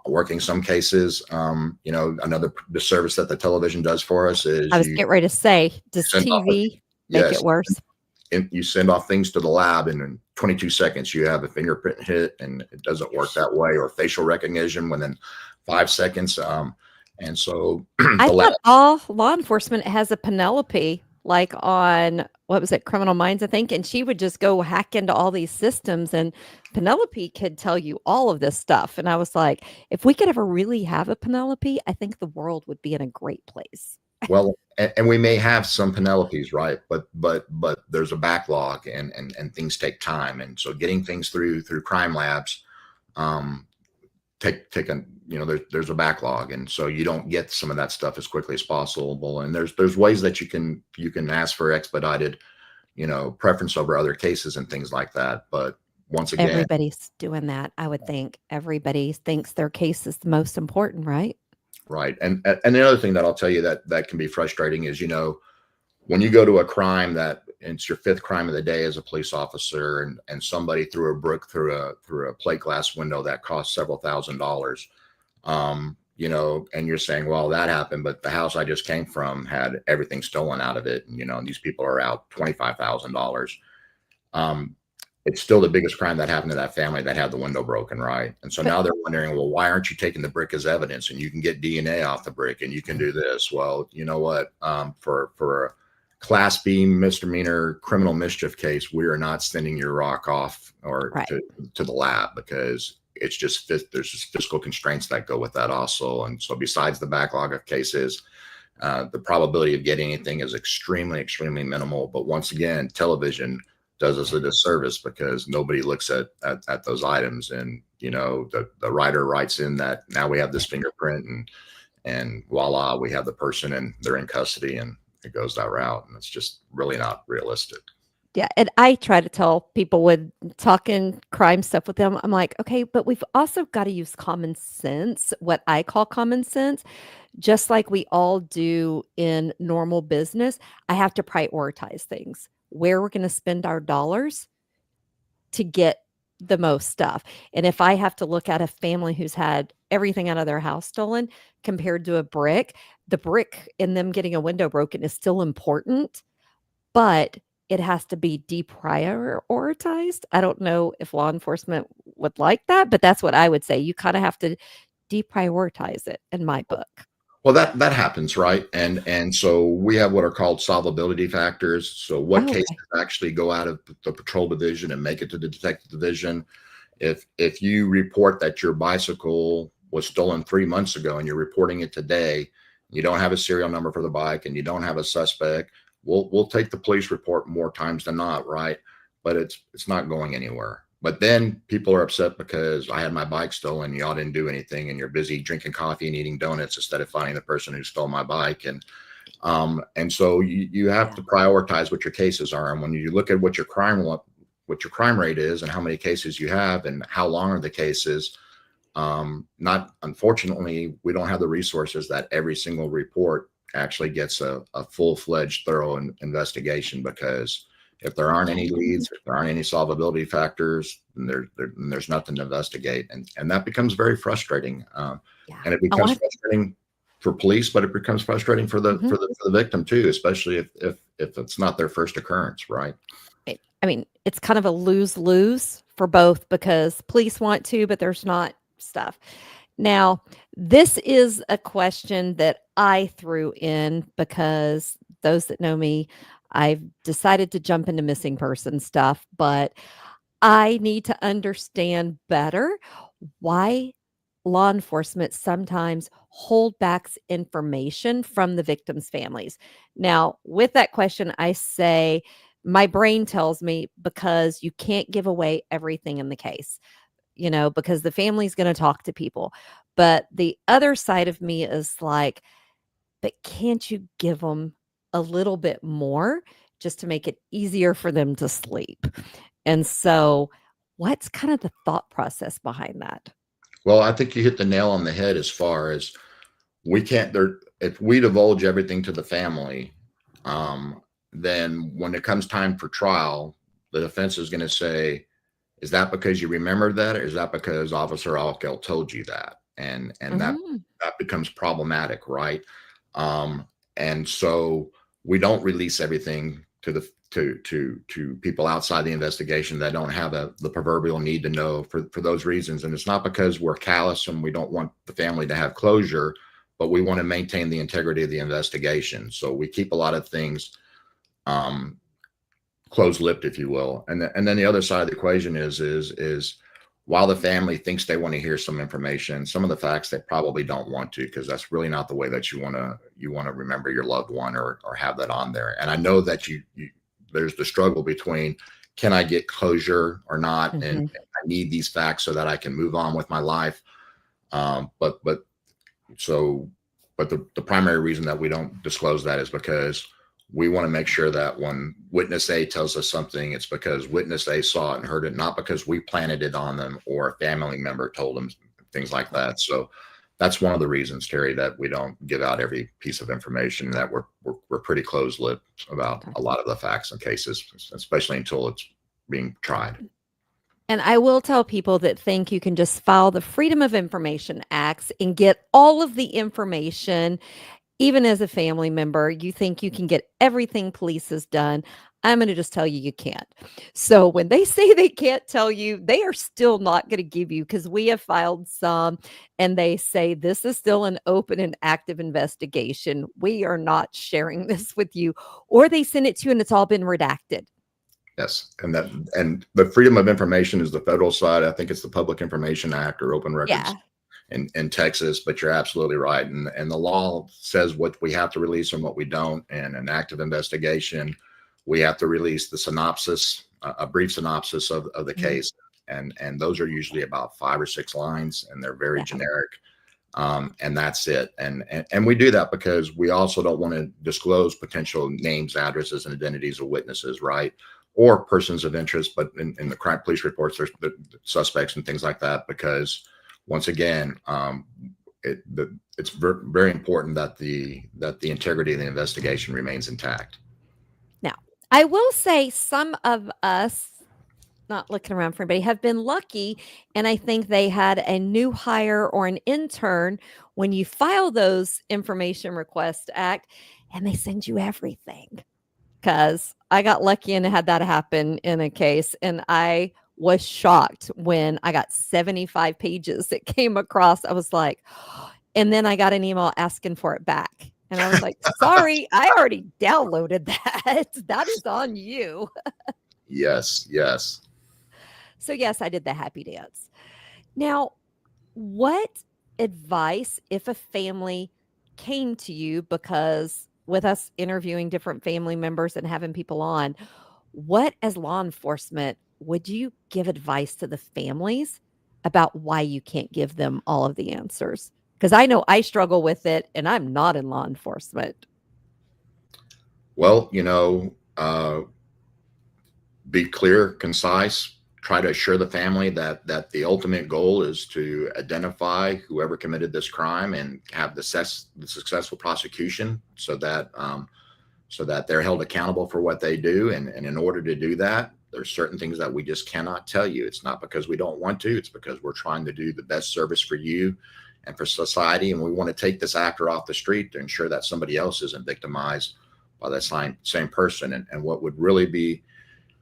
Working some cases, another disservice that the television does for us is I was you getting ready to say, does send off TV make yes, it worse? and you send off things to the lab, and in 22 seconds you have a fingerprint hit, and it doesn't work that way, or facial recognition within 5 seconds. And so I the lab, thought all law enforcement has a Penelope, like on what was it, Criminal Minds, I think, and she would just go hack into all these systems, and Penelope could tell you all of this stuff. And I was like, if we could ever really have a Penelope, I think the world would be in a great place. well, and we may have some Penelopes, right? But there's a backlog, and things take time, and so getting things through crime labs um, take a there's a backlog, and so you don't get some of that stuff as quickly as possible. And there's ways that you can ask for expedited preference over other cases and things like that. But once again, Everybody's doing that, I would think. Everybody thinks their case is the most important, right? right. And the other thing that I'll tell you that can be frustrating is when you go to a crime that it's your fifth crime of the day as a police officer, and somebody threw a brick through a plate glass window that cost several $1,000s, and you're saying, well, that happened, but the house I just came from had everything stolen out of it, and these people are out $25,000. um, it's still the biggest crime that happened to that family that had the window broken, right? And so But now they're wondering, well, why aren't you taking the brick as evidence? And you can get DNA off the brick, and you can do this. Well, you know what? For a Class B misdemeanor criminal mischief case, we are not sending your rock off or right. to the lab because it's just there's just fiscal constraints that go with that also. And so besides the backlog of cases, The probability of getting anything is extremely, extremely minimal. But once again, television does us a disservice because nobody looks at those items. And, the writer writes in that now we have this fingerprint and voila, we have the person and they're in custody, and it goes that route. And it's just really not realistic. Yeah, and I try to tell people when talking crime stuff with them, I'm like, okay, but we've also got to use common sense, what I call common sense, just like we all do in normal business. I have to prioritize things, where we're going to spend our dollars to get the most stuff. And if I have to look at a family who's had everything out of their house stolen compared to a brick, the brick and them getting a window broken is still important, but it has to be deprioritized. I don't know if law enforcement would like that, but that's what I would say. You kind of have to deprioritize it in my book. Well, that happens, right? And so we have what are called solvability factors. So what Oh, cases okay. actually go out of the patrol division and make it to the detective division? If you report that your bicycle was stolen 3 months ago and you're reporting it today, you don't have a serial number for the bike and you don't have a suspect, we'll take the police report more times than not, right? But it's not going anywhere. But then people are upset because I had my bike stolen, y'all didn't do anything, and you're busy drinking coffee and eating donuts instead of finding the person who stole my bike. And so you have Yeah. to prioritize what your cases are. And when you look at what your crime rate is and how many cases you have and how long are the cases, not unfortunately, we don't have the resources that every single report actually gets a full-fledged, thorough investigation, because if there aren't any Okay. leads, if there aren't any solvability factors, then there's nothing to investigate, and that becomes very frustrating. Yeah. And it A becomes lot. frustrating for police, but it becomes frustrating for the Mhm. for the victim too, especially if it's not their first occurrence, right? I mean, it's kind of a lose-lose for both because police want to, but there's not stuff. Now, this is a question that I threw in because those that know me, I've decided to jump into missing person stuff, but I need to understand better why law enforcement sometimes hold back information from the victims' families. Now, with that question, I say my brain tells me because you can't give away everything in the case, because the family's going to talk to people. But the other side of me is like, but can't you give them a little bit more just to make it easier for them to sleep? And so, what's kind of the thought process behind that? Well, I think you hit the nail on the head as far as we can't there if we divulge everything to the family, then when it comes time for trial, the defense is going to say, is that because you remembered that, or is that because Officer Altgelt told you that? And Mm, that becomes problematic, right? Um, and so we don't release everything to people outside the investigation that don't have the proverbial need to know for those reasons. And it's not because we're callous and we don't want the family to have closure, but we want to maintain the integrity of the investigation. So we keep a lot of things um, closed-lipped, if you will. And then the other side of the equation is while the family thinks they want to hear some information, some of the facts they probably don't want to, because that's really not the way that you want to remember your loved one or have that on there. And I know that you there's the struggle between, can I get closure or not, and mhm. I need these facts so that I can move on with my life. But so, but the primary reason that we don't disclose that is because we want to make sure that when witness A tells us something, it's because witness A saw it and heard it, not because we planted it on them or a family member told them, things like that. So that's one of the reasons, Terry, that we don't give out every piece of information, that we're pretty closed-lipped about Okay. a lot of the facts and cases, especially until it's being tried. And I will tell people that think you can just file the Freedom of Information Acts and get all of the information, even as a family member. You think you can get everything police has done. I'm going to just tell you, you can't. So when they say they can't tell you, they are still not going to give you, because we have filed some and they say this is still an open and active investigation. We are not sharing this with you. Or they send it to you and it's all been redacted. Yes, and the Freedom of Information is the federal side. I think it's the Public Information Act or Open Records Yeah. in Texas, but you're absolutely right. And the law says what we have to release and what we don't. And an active investigation, we have to release the synopsis, a brief synopsis of the Mhm. case. And those are usually about 5 or 6 lines, and they're very Yeah. generic. And that's it. And we do that because we also don't want to disclose potential names, addresses, and identities of witnesses, right? Or persons of interest, but in the crime police reports, there's the suspects and things like that, because once again, it's very important that the integrity of the investigation remains intact. Now, I will say some of us, not looking around for anybody, have been lucky, and I think they had a new hire or an intern when you file those information request act, and they send you everything. 'Cause I got lucky and had that happen in a case, and I was shocked when I got 75 pages that came across. I was like, and then I got an email asking for it back, and I was like, "Sorry, I already downloaded that. That is on you." Yes, yes. So, yes, I did the happy dance. Now, what advice, if a family came to you, because with us interviewing different family members and having people on, what as law enforcement would you give advice to the families about why you can't give them all of the answers? Because I know I struggle with it and I'm not in law enforcement. Well, be clear, concise. Try to assure the family that the ultimate goal is to identify whoever committed this crime and have the successful prosecution, so that they're held accountable for what they do. And in order to do that, there's certain things that we just cannot tell you. It's not because we don't want to. It's because we're trying to do the best service for you and for society. And we want to take this actor off the street to ensure that somebody else isn't victimized by that same person. And what would really be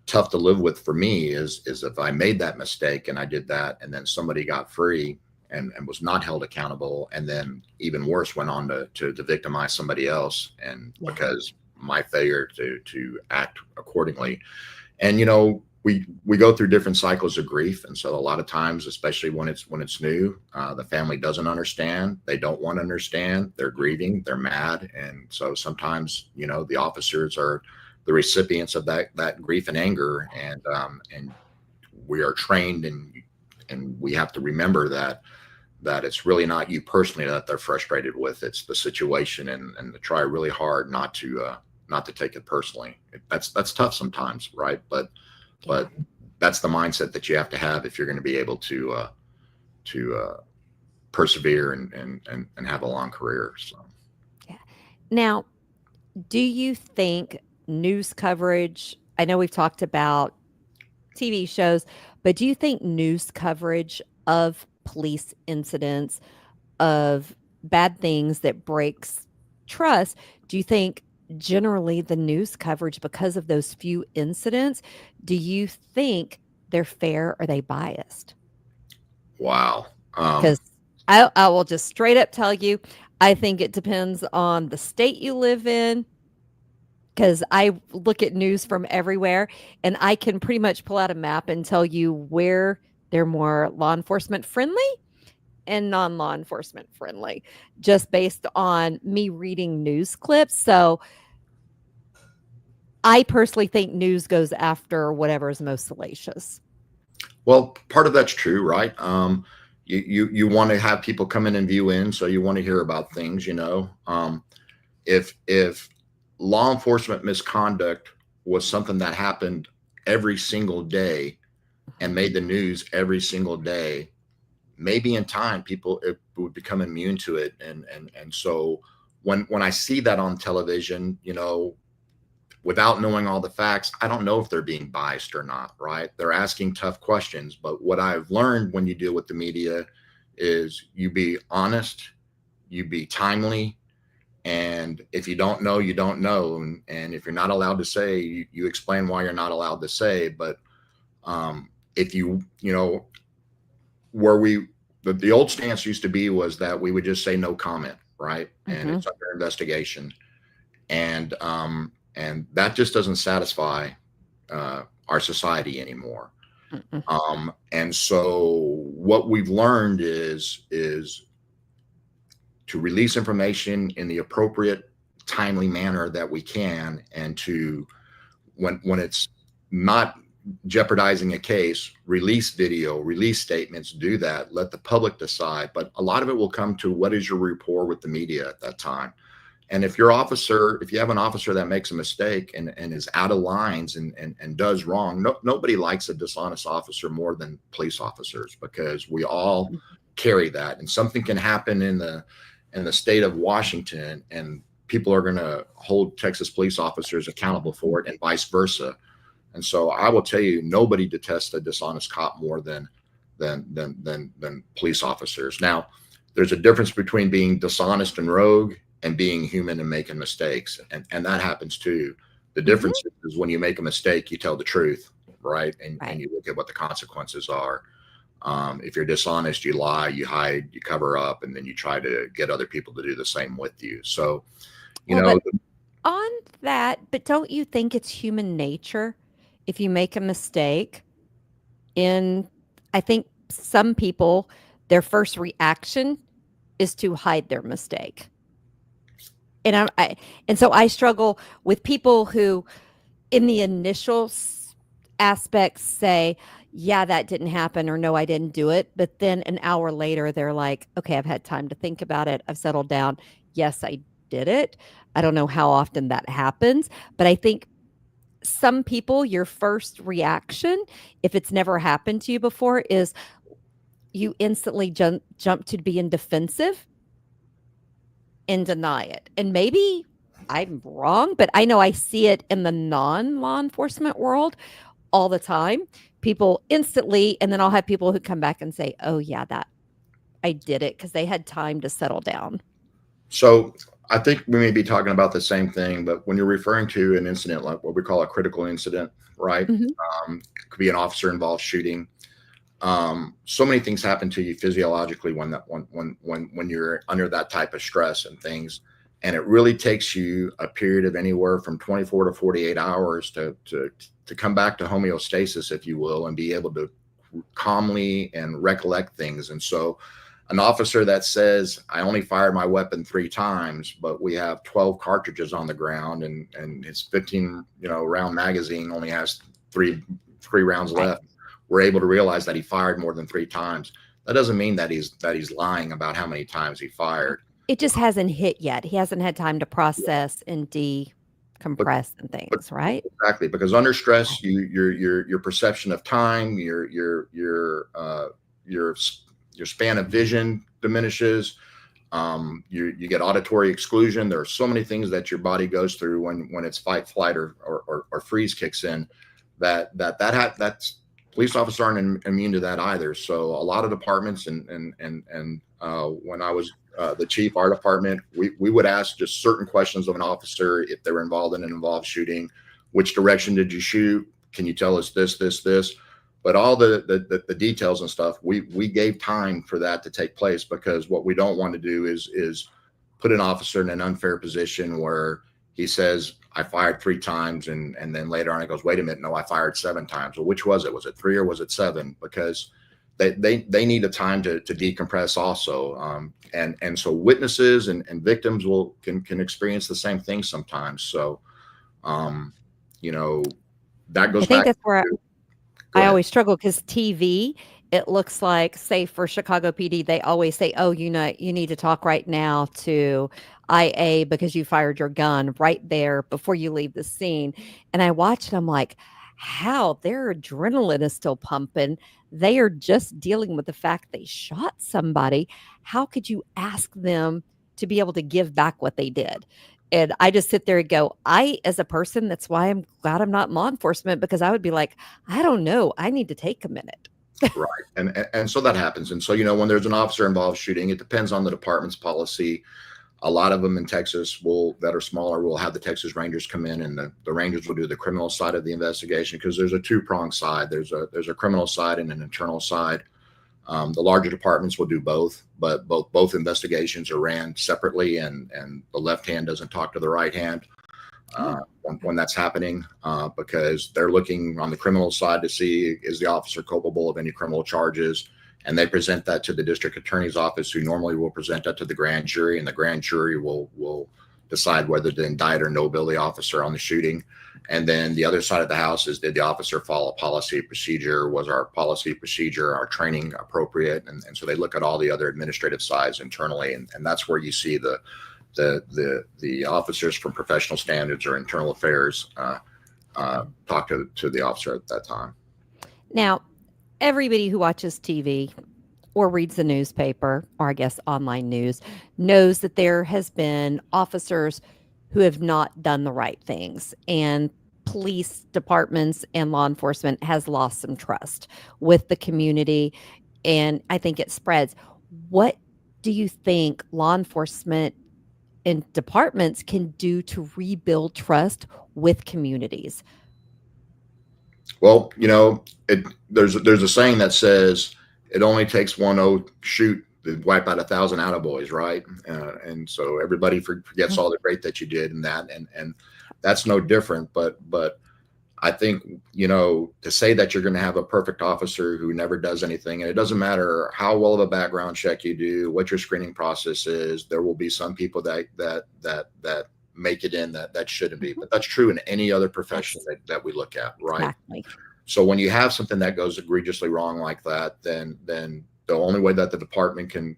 tough to live with for me is if I made that mistake and I did that, and then somebody got free and was not held accountable, and then even worse, went on to victimize somebody else, and Yeah. because my failure to act accordingly. And we go through different cycles of grief, and so a lot of times, especially when it's new, the family doesn't understand. They don't want to understand. They're grieving. They're mad, and so sometimes the officers are the recipients of that grief and anger, and we are trained, and we have to remember that it's really not you personally that they're frustrated with. It's the situation, and to try really hard not to take it personally. That's tough sometimes, right? But Yeah. that's the mindset that you have to have if you're going to be able to persevere and have a long career. So. Yeah. Now, do you think news coverage, I know we've talked about TV shows, but do you think news coverage of police incidents, of bad things that breaks trust, do you think generally the news coverage, because of those few incidents, do you think they're fair or are they biased? Wow. Because I will just straight up tell you, I think it depends on the state you live in. Because I look at news from everywhere, and I can pretty much pull out a map and tell you where they're more law enforcement friendly and non-law enforcement friendly, just based on me reading news clips. So I personally think news goes after whatever is most salacious. Well, part of that's true, right? You want to have people come in and view in, so you want to hear about things. If law enforcement misconduct was something that happened every single day and made the news every single day, maybe in time people would become immune to it. And so when I see that on television, without knowing all the facts, I don't know if they're being biased or not, right? They're asking tough questions. But what I've learned when you deal with the media is you be honest, you be timely, and if you don't know, you don't know. And if you're not allowed to say, you explain why you're not allowed to say. But if where the old stance used to be was that we would just say no comment, right? And Mhm. it's under investigation. And that just doesn't satisfy our society anymore. Mm-mm. And so what we've learned is to release information in the appropriate, timely manner that we can, and to when it's not jeopardizing a case, release video, release statements, do that, let the public decide. But a lot of it will come to what is your rapport with the media at that time. And if you have an officer that makes a mistake and is out of lines and does wrong, nobody likes a dishonest officer more than police officers, because we all carry that. And something can happen in the state of Washington, and people are going to hold Texas police officers accountable for it, and vice versa. And so I will tell you, nobody detests a dishonest cop more than police officers. Now, there's a difference between being dishonest and rogue and being human and making mistakes. And that happens too. The difference is when you make a mistake, you tell the truth, right? And you look at what the consequences are. If you're dishonest, you lie, you hide, you cover up, and then you try to get other people to do the same with you. So, But on that, but don't you think it's human nature if you make a mistake? I think some people, their first reaction is to hide their mistake. And so I struggle with people who, in the initial aspects, say, "Yeah, that didn't happen," or "No, I didn't do it." But then an hour later, they're like, "Okay, I've had time to think about it. I've settled down. Yes, I did it." I don't know how often that happens, but I think some people, your first reaction, if it's never happened to you before, is you instantly jump to being defensive and deny it. And maybe I'm wrong, but I know I see it in the non-law enforcement world all the time. People instantly, and then I'll have people who come back and say, "Oh yeah, that I did it," because they had time to settle down. So I think we may be talking about the same thing, but when you're referring to an incident like what we call a critical incident, right? Could be an officer involved shooting. So many things happen to you physiologically when you're under that type of stress and things, and it really takes you a period of anywhere from 24 to 48 hours to come back to homeostasis, if you will, and be able to calmly and recollect things. And so an officer that says, "I only fired my weapon 3 times, but we have 12 cartridges on the ground, and his 15 round magazine only has three rounds left," we're able to realize that he fired more than 3 times. That doesn't mean that he's lying about how many times he fired. It just hasn't hit yet. He hasn't had time to process and decompress and things, right? Exactly, because under stress, your perception of time, your span of vision diminishes. You get auditory exclusion. There are so many things that your body goes through when it's fight, flight, or freeze kicks in. That's police officers aren't immune to that either. So a lot of departments and when I was the chief, our department, we would ask just certain questions of an officer if they were involved in an involved shooting. Which direction did you shoot? Can you tell us this? But all the details and stuff, we gave time for that to take place, because what we don't want to do is put an officer in an unfair position where he says, "I fired 3 times," and then later on he goes, "Wait a minute, no, I fired 7 times." Well, which was it? Was it 3 or was it 7? Because they need a time to decompress also. And so witnesses and victims can experience the same thing sometimes. So, that goes I think back. that's where I always struggle, because TV, it looks like, say for Chicago PD, they always say, "Oh, you need to talk right now to IA because you fired your gun right there before you leave the scene." And I watch it, I'm like, how their adrenaline is still pumping. They are just dealing with the fact they shot somebody. How could you ask them to be able to give back what they did? And I just sit there and go, as a person, that's why I'm glad I'm not in law enforcement, because I would be like, I don't know. I need to take a minute. Right. And so that happens. And so, when there's an officer involved shooting, it depends on the department's policy. A lot of them in Texas that are smaller will have the Texas Rangers come in, and the Rangers will do the criminal side of the investigation, because there's a 2-pronged side. There's a criminal side and an internal side. The larger departments will do both, but both investigations are ran separately, and the left hand doesn't talk to the right hand. Oh. when that's happening, because they're looking on the criminal side to see, is the officer culpable of any criminal charges, and they present that to the district attorney's office, who normally will present that to the grand jury, and the grand jury will decide whether to indict or no bill the officer on the shooting. And then the other side of the house is, did the officer follow policy procedure? Was our policy procedure, our training appropriate? And so they look at all the other administrative sides internally, and that's where you see the officers from professional standards or internal affairs talk to the officer at that time. Now, everybody who watches TV or reads the newspaper, or I guess online news, knows that there has been officers who have not done the right things, and police departments and law enforcement has lost some trust with the community, and I think it spreads. What do you think law enforcement and departments can do to rebuild trust with communities? Well, there's a saying that says it only takes one shoot to wipe out 1,000 attaboys, right? And so everybody forgets all the great that you did in that, and that's no different. But I think, to say that you're going to have a perfect officer who never does anything, and it doesn't matter how well of a background check you do, what your screening process is, there will be some people that make it in that shouldn't be. But that's true in any other profession that we look at, right? Exactly. So when you have something that goes egregiously wrong like that, then the only way that the department can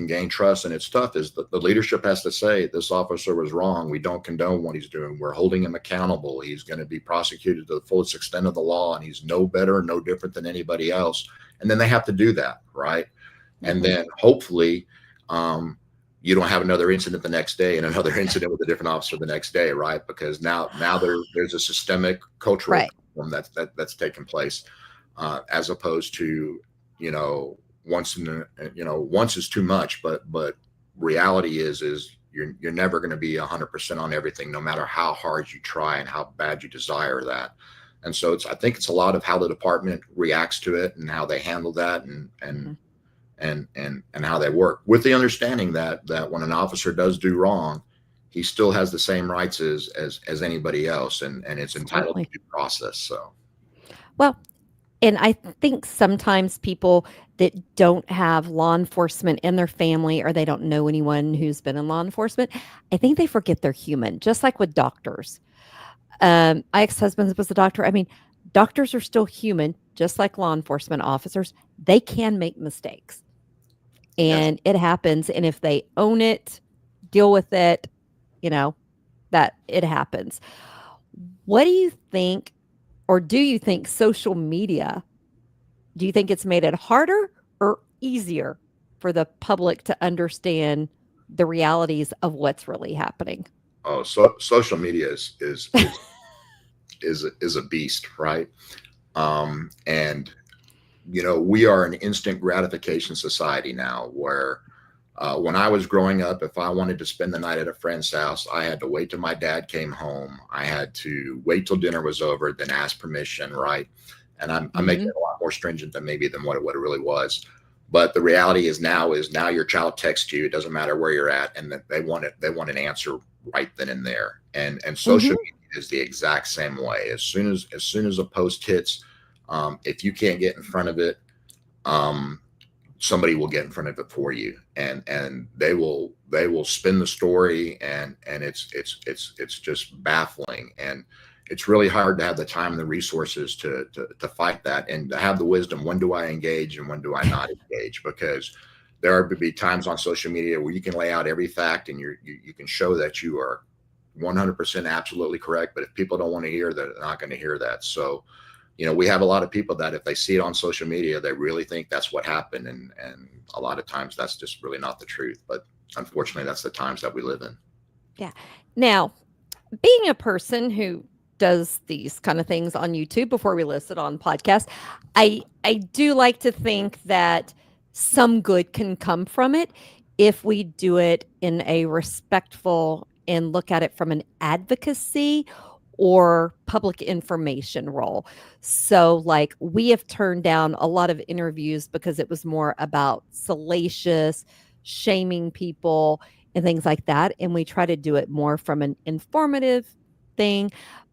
gain trust, and it's tough, is the leadership has to say, this officer was wrong. We don't condone what he's doing. We're holding him accountable. He's going to be prosecuted to the fullest extent of the law, and he's no better, no different than anybody else. And then they have to do that, right? And then hopefully you don't have another incident the next day and another incident with a different officer the next day, right? Because now there's a systemic cultural problem that's taken place, as opposed to, once is too much, but reality is you're never going to be 100% on everything, no matter how hard you try and how bad you desire that. And so I think it's a lot of how the department reacts to it and how they handle that, and how they work, with the understanding that when an officer does do wrong, he still has the same rights as anybody else, and it's entitled to due process. So, well, and I think sometimes people that don't have law enforcement in their family, or they don't know anyone who's been in law enforcement, I think they forget they're human, just like with doctors. My ex-husband was a doctor. I mean, doctors are still human, just like law enforcement officers. They can make mistakes, and it happens. And if they own it, deal with it, that it happens. What do you think, or do you think social media, do you think it's made it harder or easier for the public to understand the realities of what's really happening? Oh, so social media is a beast, right? And we are an instant gratification society now, where when I was growing up, if I wanted to spend the night at a friend's house, I had to wait till my dad came home. I had to wait till dinner was over, then ask permission, right? And I'm making it a lot more stringent than what it really was. But the reality is now your child texts you. It doesn't matter where you're at, and they want an answer right then and there. And social media is the exact same way. As soon as a post hits, if you can't get in front of it, somebody will get in front of it for you, and they will spin the story, and it's just baffling, and it's really hard to have the time and the resources to fight that, and to have the wisdom, when do I engage and when do I not engage, because there are be times on social media where you can lay out every fact, and you can show that you are 100% absolutely correct, but if people don't want to hear that, they're not going to hear that. So we have a lot of people that if they see it on social media, they really think that's what happened. And a lot of times that's just really not the truth. But unfortunately, that's the times that we live in. Yeah. Now, being a person who does these kind of things on YouTube before we list it on podcasts, I do like to think that some good can come from it if we do it in a respectful and look at it from an advocacy or public information role. So like, we have turned down a lot of interviews because it was more about salacious, shaming people and things like that. And we try to do it more from an informative thing,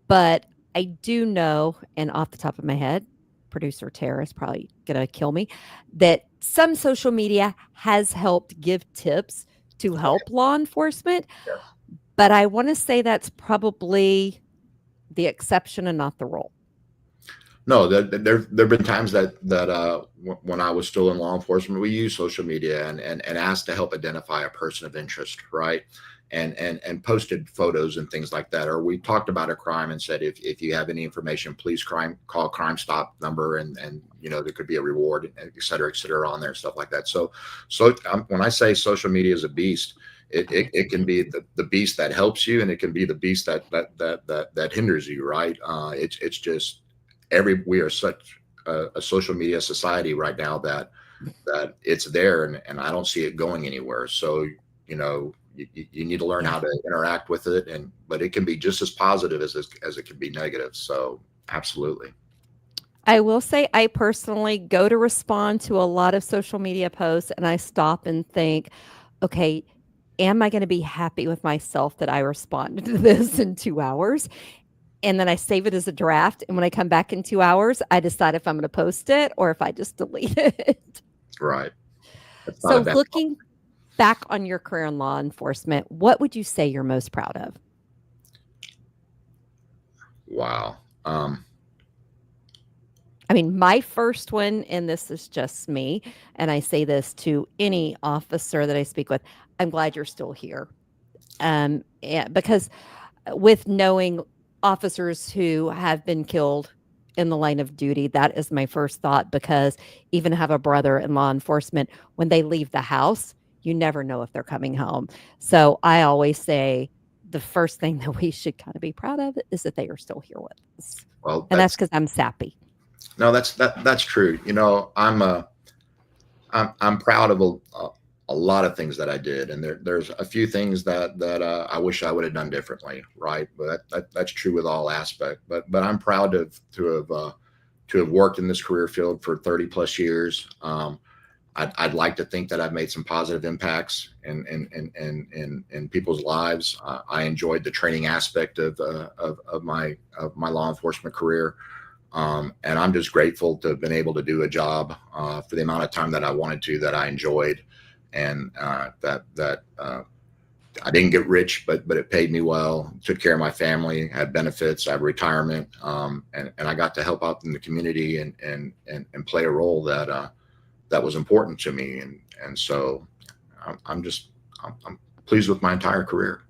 but I do know, and off the top of my head, producer Tara is probably gonna kill me, that some social media has helped give tips to Oh, help law enforcement, yes. but I wanna say that's probably the exception and not the rule. No, there've been times that when I was still in law enforcement, we used social media and asked to help identify a person of interest, right? And posted photos and things like that. Or we talked about a crime and said, if you have any information, please call Crime Stop number, and there could be a reward, et cetera, on there, stuff like that. So when I say social media is a beast, it can be the beast that helps you, and it can be the beast that hinders you, right? It's just we are such a social media society right now that it's there, and I don't see it going anywhere. So you need to learn Yeah. how to interact with it, but it can be just as positive as it can be negative. So absolutely. I will say I personally go to respond to a lot of social media posts and I stop and think, okay, am I going to be happy with myself that I responded to this in 2 hours? And then I save it as a draft. And when I come back in 2 hours, I decide if I'm going to post it or if I just delete it. Right. That's not a So, bad. looking back on your career in law enforcement, what would you say you're most proud of? Wow. I mean, my first one, and this is just me, and I say this to any officer that I speak with, I'm glad you're still here. Because with knowing officers who have been killed in the line of duty, that is my first thought. Because even have a brother in law enforcement, when they leave the house, you never know if they're coming home. So I always say the first thing that we should kind of be proud of is that they are still here with us. Well, And that's because I'm sappy. no, that's true. I'm proud of a lot of things that I did, and there's a few things that I wish I would have done differently, right? But that's true with all aspect. But I'm proud to have worked in this career field for 30 plus years. I'd like to think that I've made some positive impacts in people's lives. I enjoyed the training aspect of my law enforcement career. And I'm just grateful to have been able to do a job for the amount of time that I wanted to, that I enjoyed, and that I didn't get rich, but it paid me well. Took care of my family, had benefits, I had retirement, and I got to help out in the community and play a role that was important to me, and so I'm just I'm pleased with my entire career.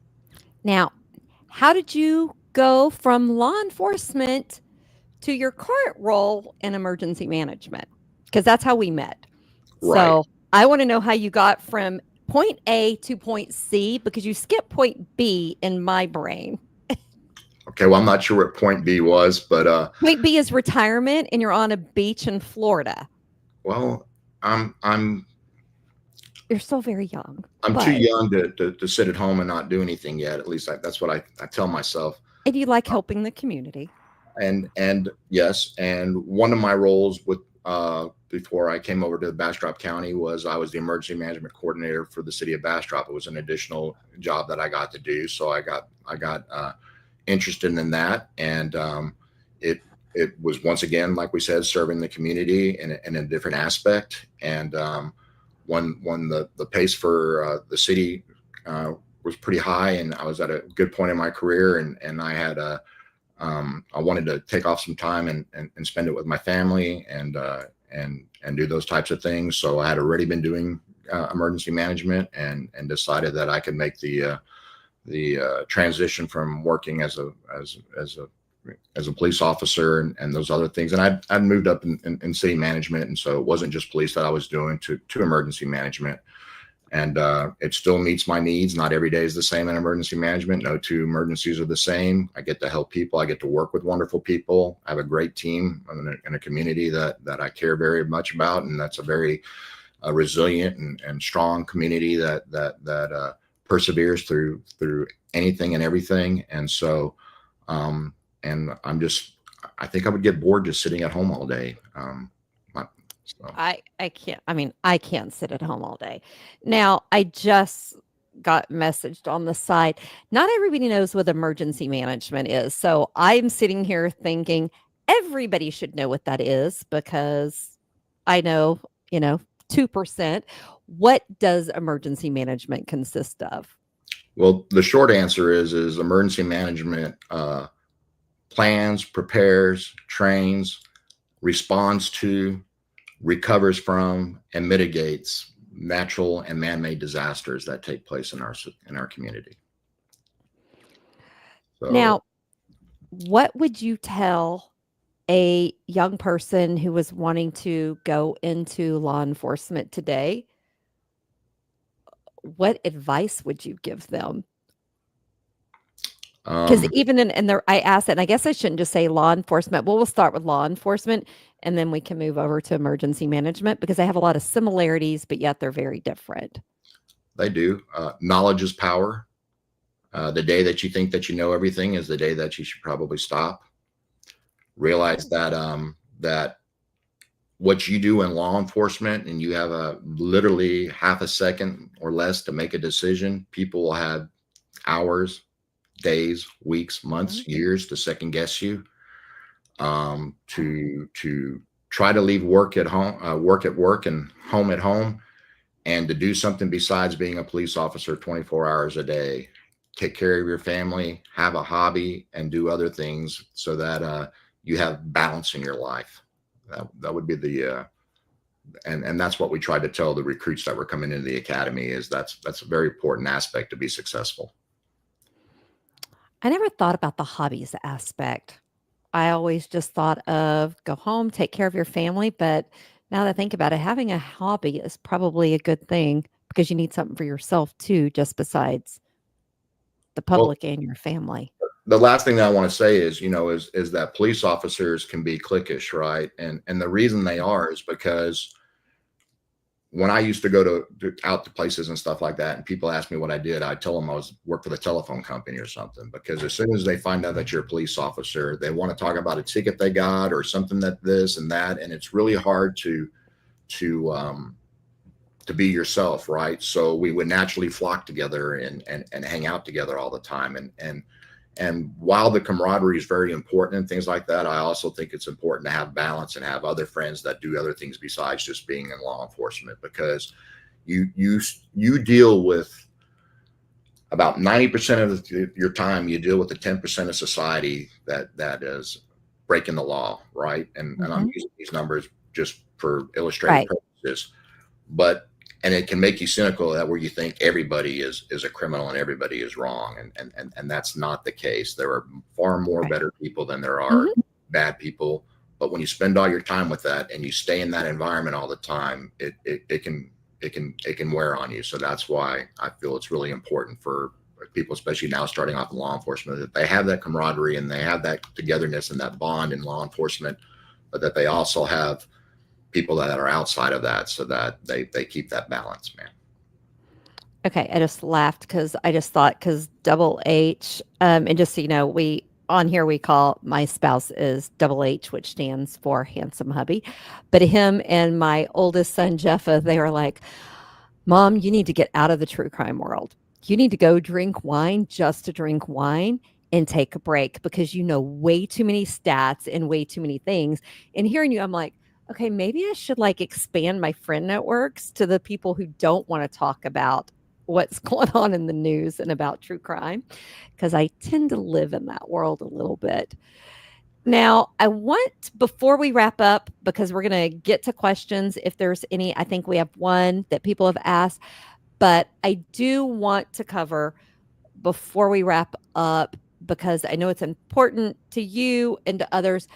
Now, how did you go from law enforcement to your current role in emergency management? Because that's how we met. Right. So I want to know how you got from point A to point C because you skipped point B in my brain. Okay. Well, I'm not sure what point B was, but Point B is retirement and you're on a beach in Florida. well, I'm You're still very young, I'm too but young to sit at home and not do anything yet. At least that's what I tell myself. and you like helping the community. And yes, and one of my roles with before I came over to Bastrop County was I was the emergency management coordinator for the city of Bastrop. It was an additional job that I got to do, so I got interested in that, and it was once again, like we said, serving the community in a different aspect. And when the pace for the city was pretty high, and I was at a good point in my career, and I had I wanted to take off some time and spend it with my family and do those types of things. So I had already been doing emergency management, and decided that I could make the transition from working as a police officer and those other things. And I'd moved up in city management, and so it wasn't just police that I was doing to emergency management. And it still meets my needs. Not every day is the same in emergency management. No two emergencies are the same. I get to help people. I get to work with wonderful people. I have a great team in a community that I care very much about, and that's a very resilient and strong community that perseveres through anything and everything. And so, and I think I would get bored just sitting at home all day. So I can't. I mean, I can't sit at home all day. Now, I just got messaged on the side. Not everybody knows what emergency management is. So I'm sitting here thinking everybody should know what that is because I know, you know, 2%. What does emergency management consist of? Well, the short answer is emergency management plans, prepares, trains, responds to, recovers from, and mitigates natural and man-made disasters that take place in our community. So, Now, what would you tell a young person who was wanting to go into law enforcement today? What advice would you give them? Because um, even in there, I asked it, and I guess I shouldn't just say law enforcement. Well, we'll start with law enforcement, and then we can move over to emergency management because they have a lot of similarities, but yet they're very different. they do. Knowledge is power. The day that you think that you know everything is the day that you should probably stop. Realize that what you do in law enforcement, and you have a literally half a second or less to make a decision, people will have hours, days, weeks, months, Mhm. years to second guess you, to try to leave work at home, work at work, and home at home, and to do something besides being a police officer 24 hours a day. Take care of your family, have a hobby, and do other things so that you have balance in your life. That would be the and that's what we tried to tell the recruits that were coming into the academy, is that's a very important aspect to be successful. I never thought about the hobbies aspect. I always just thought of go home, take care of your family. But now that I think about it, having a hobby is probably a good thing because you need something for yourself too, just besides the Well, public and your family. the last thing that I want to say is, is that police officers can be cliquish, right? And the reason they are is because when I used to go out to places and stuff like that, and people ask me what I did, I tell them I was work for the telephone company or something. Because as soon as they find out that you're a police officer, they want to talk about a ticket they got or something, that this and that, and it's really hard to to be yourself, right? So we would naturally flock together and hang out together all the time. And while the camaraderie is very important and things like that, I also think it's important to have balance and have other friends that do other things besides just being in law enforcement, because you deal with about 90% of your time. You deal with the 10% of society that is breaking the law, right? And I'm Mhm. using these numbers just for illustrative Right. purposes, but and it can make you cynical, that where you think everybody is a criminal and everybody is wrong, and that's not the case. There are far more Right. better people than there are Mhm. bad people. But when you spend all your time with that and you stay in that environment all the time, it can wear on you. So that's why I feel it's really important for people, especially now starting off in law enforcement, that they have that camaraderie and they have that togetherness and that bond in law enforcement, but that they also have people that are outside of that, so that they keep that balance, man. Okay, I just laughed because I just thought because double H, and just so you know, we on here we call my spouse is double H, which stands for handsome hubby. But him and my oldest son Jeffa, they were like, "Mom, you need to get out of the true crime world. You need to go drink wine just to drink wine and take a break because you know way too many stats and way too many things." And hearing you, I'm like, okay, maybe I should like expand my friend networks to the people who don't want to talk about what's going on in the news and about true crime because I tend to live in that world a little bit. Now, I want before we wrap up, because we're going to get to questions if there's any, I think we have one that people have asked, but I do want to cover before we wrap up because I know it's important to you and to others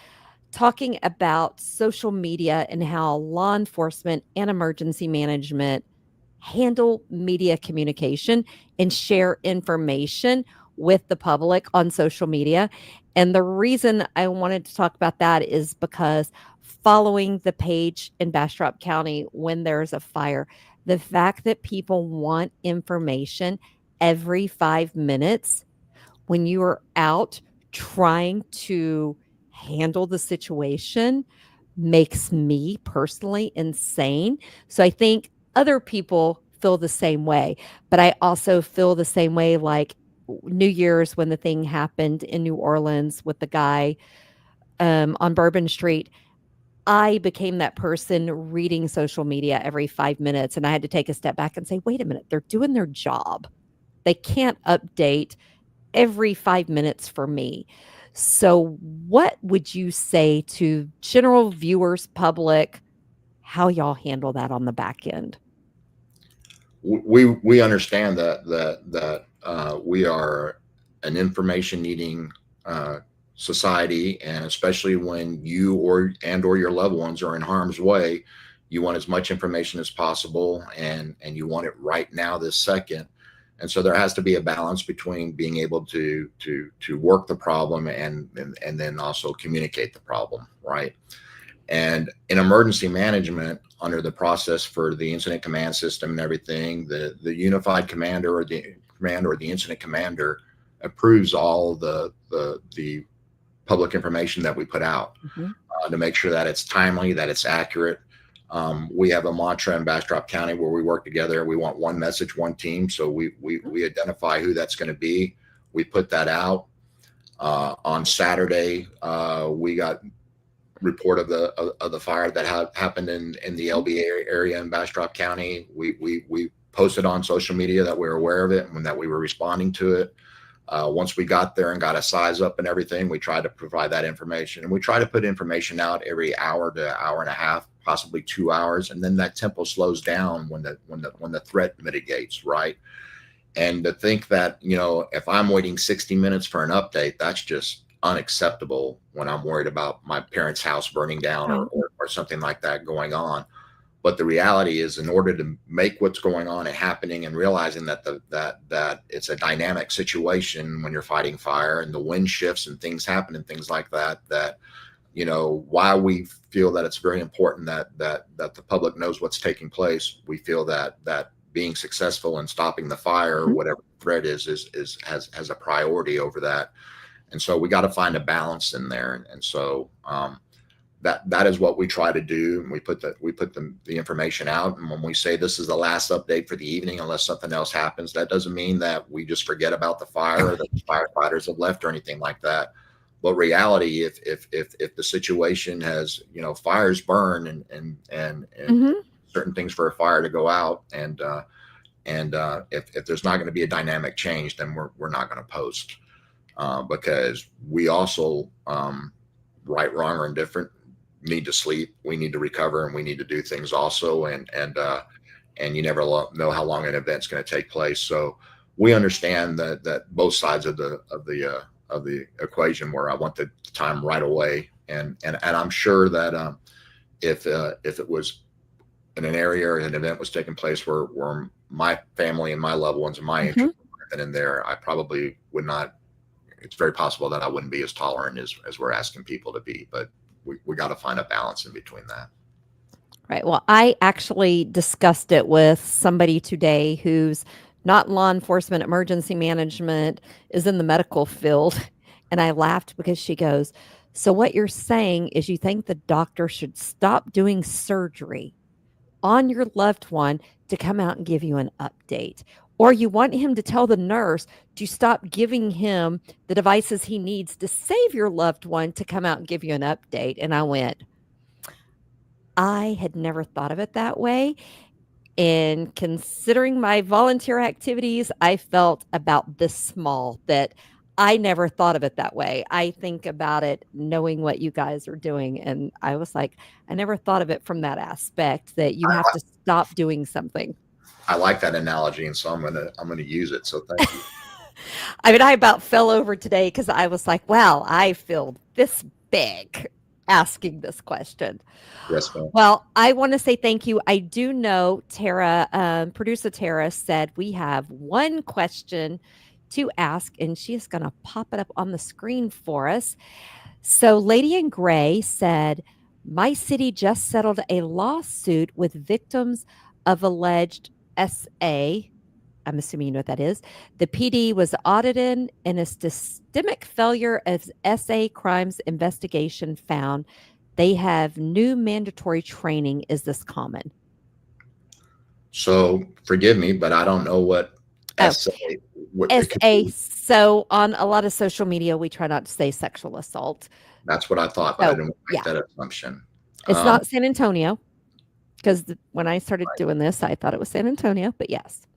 talking about social media and how law enforcement and emergency management handle media communication and share information with the public on social media. And the reason I wanted to talk about that is because following the page in Bastrop County when there's a fire, the fact that people want information every 5 minutes when you are out trying to handle the situation makes me personally insane. So I think other people feel the same way. But I also feel the same way like New Year's when the thing happened in New Orleans with the guy on Bourbon Street. I became that person reading social media every 5 minutes, and I had to take a step back and say, wait a minute, they're doing their job. They can't update every 5 minutes for me. So, what would you say to general viewers, public, how y'all handle that on the back end? We understand that we are an information needing society, and especially when you or your loved ones are in harm's way, you want as much information as possible, and you want it right now, this second. And so there has to be a balance between being able to work the problem and then also communicate the problem, right? And in emergency management, under the process for the incident command system and everything, the unified commander or the incident commander approves all the public information that we put out Mhm. to make sure that it's timely, that it's accurate. We have a mantra in Bastrop County where we work together. We want one message, one team. So we identify who that's going to be. We put that out. On Saturday, we got report of the fire that happened in the LBA area in Bastrop County. We posted on social media that we were aware of it and that we were responding to it. Once we got there and got a size up and everything, we tried to provide that information, and we try to put information out every hour to hour and a half, possibly 2 hours, and then that tempo slows down when the threat mitigates, right? And to think that, if I'm waiting 60 minutes for an update, that's just unacceptable when I'm worried about my parents' house burning down Right. or something like that going on. But the reality is, in order to make what's going on and happening and realizing that it's a dynamic situation when you're fighting fire and the wind shifts and things happen and things like that, why we feel that it's very important that the public knows what's taking place. We feel that being successful in stopping the fire, Mhm. whatever the threat is has a priority over that. And so we got to find a balance in there. And so that is what we try to do. And we put the information out. And when we say this is the last update for the evening, unless something else happens, that doesn't mean that we just forget about the fire or that the firefighters have left or anything like that. But reality, if the situation has, fires burn and Mhm. certain things for a fire to go out, and if there's not going to be a dynamic change, then we're not going to post, because we also, right, wrong, or indifferent, need to sleep, we need to recover, and we need to do things also, and you never know how long an event's going to take place. So we understand that both sides of the equation, where I want the time right away, and I'm sure that if it was in an area or an event was taking place where my family and my loved ones and my Mhm. interests were in there, I probably would not. It's very possible that I wouldn't be as tolerant as we're asking people to be, but we got to find a balance in between that. Right. Well, I actually discussed it with somebody today who's not in law enforcement, emergency management, is in the medical field. And I laughed because she goes, so, what you're saying is you think the doctor should stop doing surgery on your loved one to come out and give you an update. Or you want him to tell the nurse to stop giving him the devices he needs to save your loved one to come out and give you an update. And I went, I had never thought of it that way. And considering my volunteer activities, I felt about this small that I never thought of it that way. I think about it knowing what you guys are doing. And I was like, I never thought of it from that aspect that you have to stop doing something. I like that analogy, and so I'm gonna use it. So thank you. I mean, I about fell over today because I was like, wow, I feel this big asking this question. Yes, ma'am. Well, I want to say thank you. I do know Tara, producer Tara said we have one question to ask, and she is going to pop it up on the screen for us. So, Lady in Gray said, my city just settled a lawsuit with victims of alleged SA. I'm assuming you know what that is. The PD was audited, and a systemic failure of SA crimes investigation found they have new mandatory training. Is this common? So forgive me, but I don't know what Oh, SA, what it could SA. be. So on a lot of social media, we try not to say sexual assault. That's what I thought, but I So didn't make yeah, that assumption. it's Um, not San Antonio because when I started doing this, I thought it was San Antonio, but yes.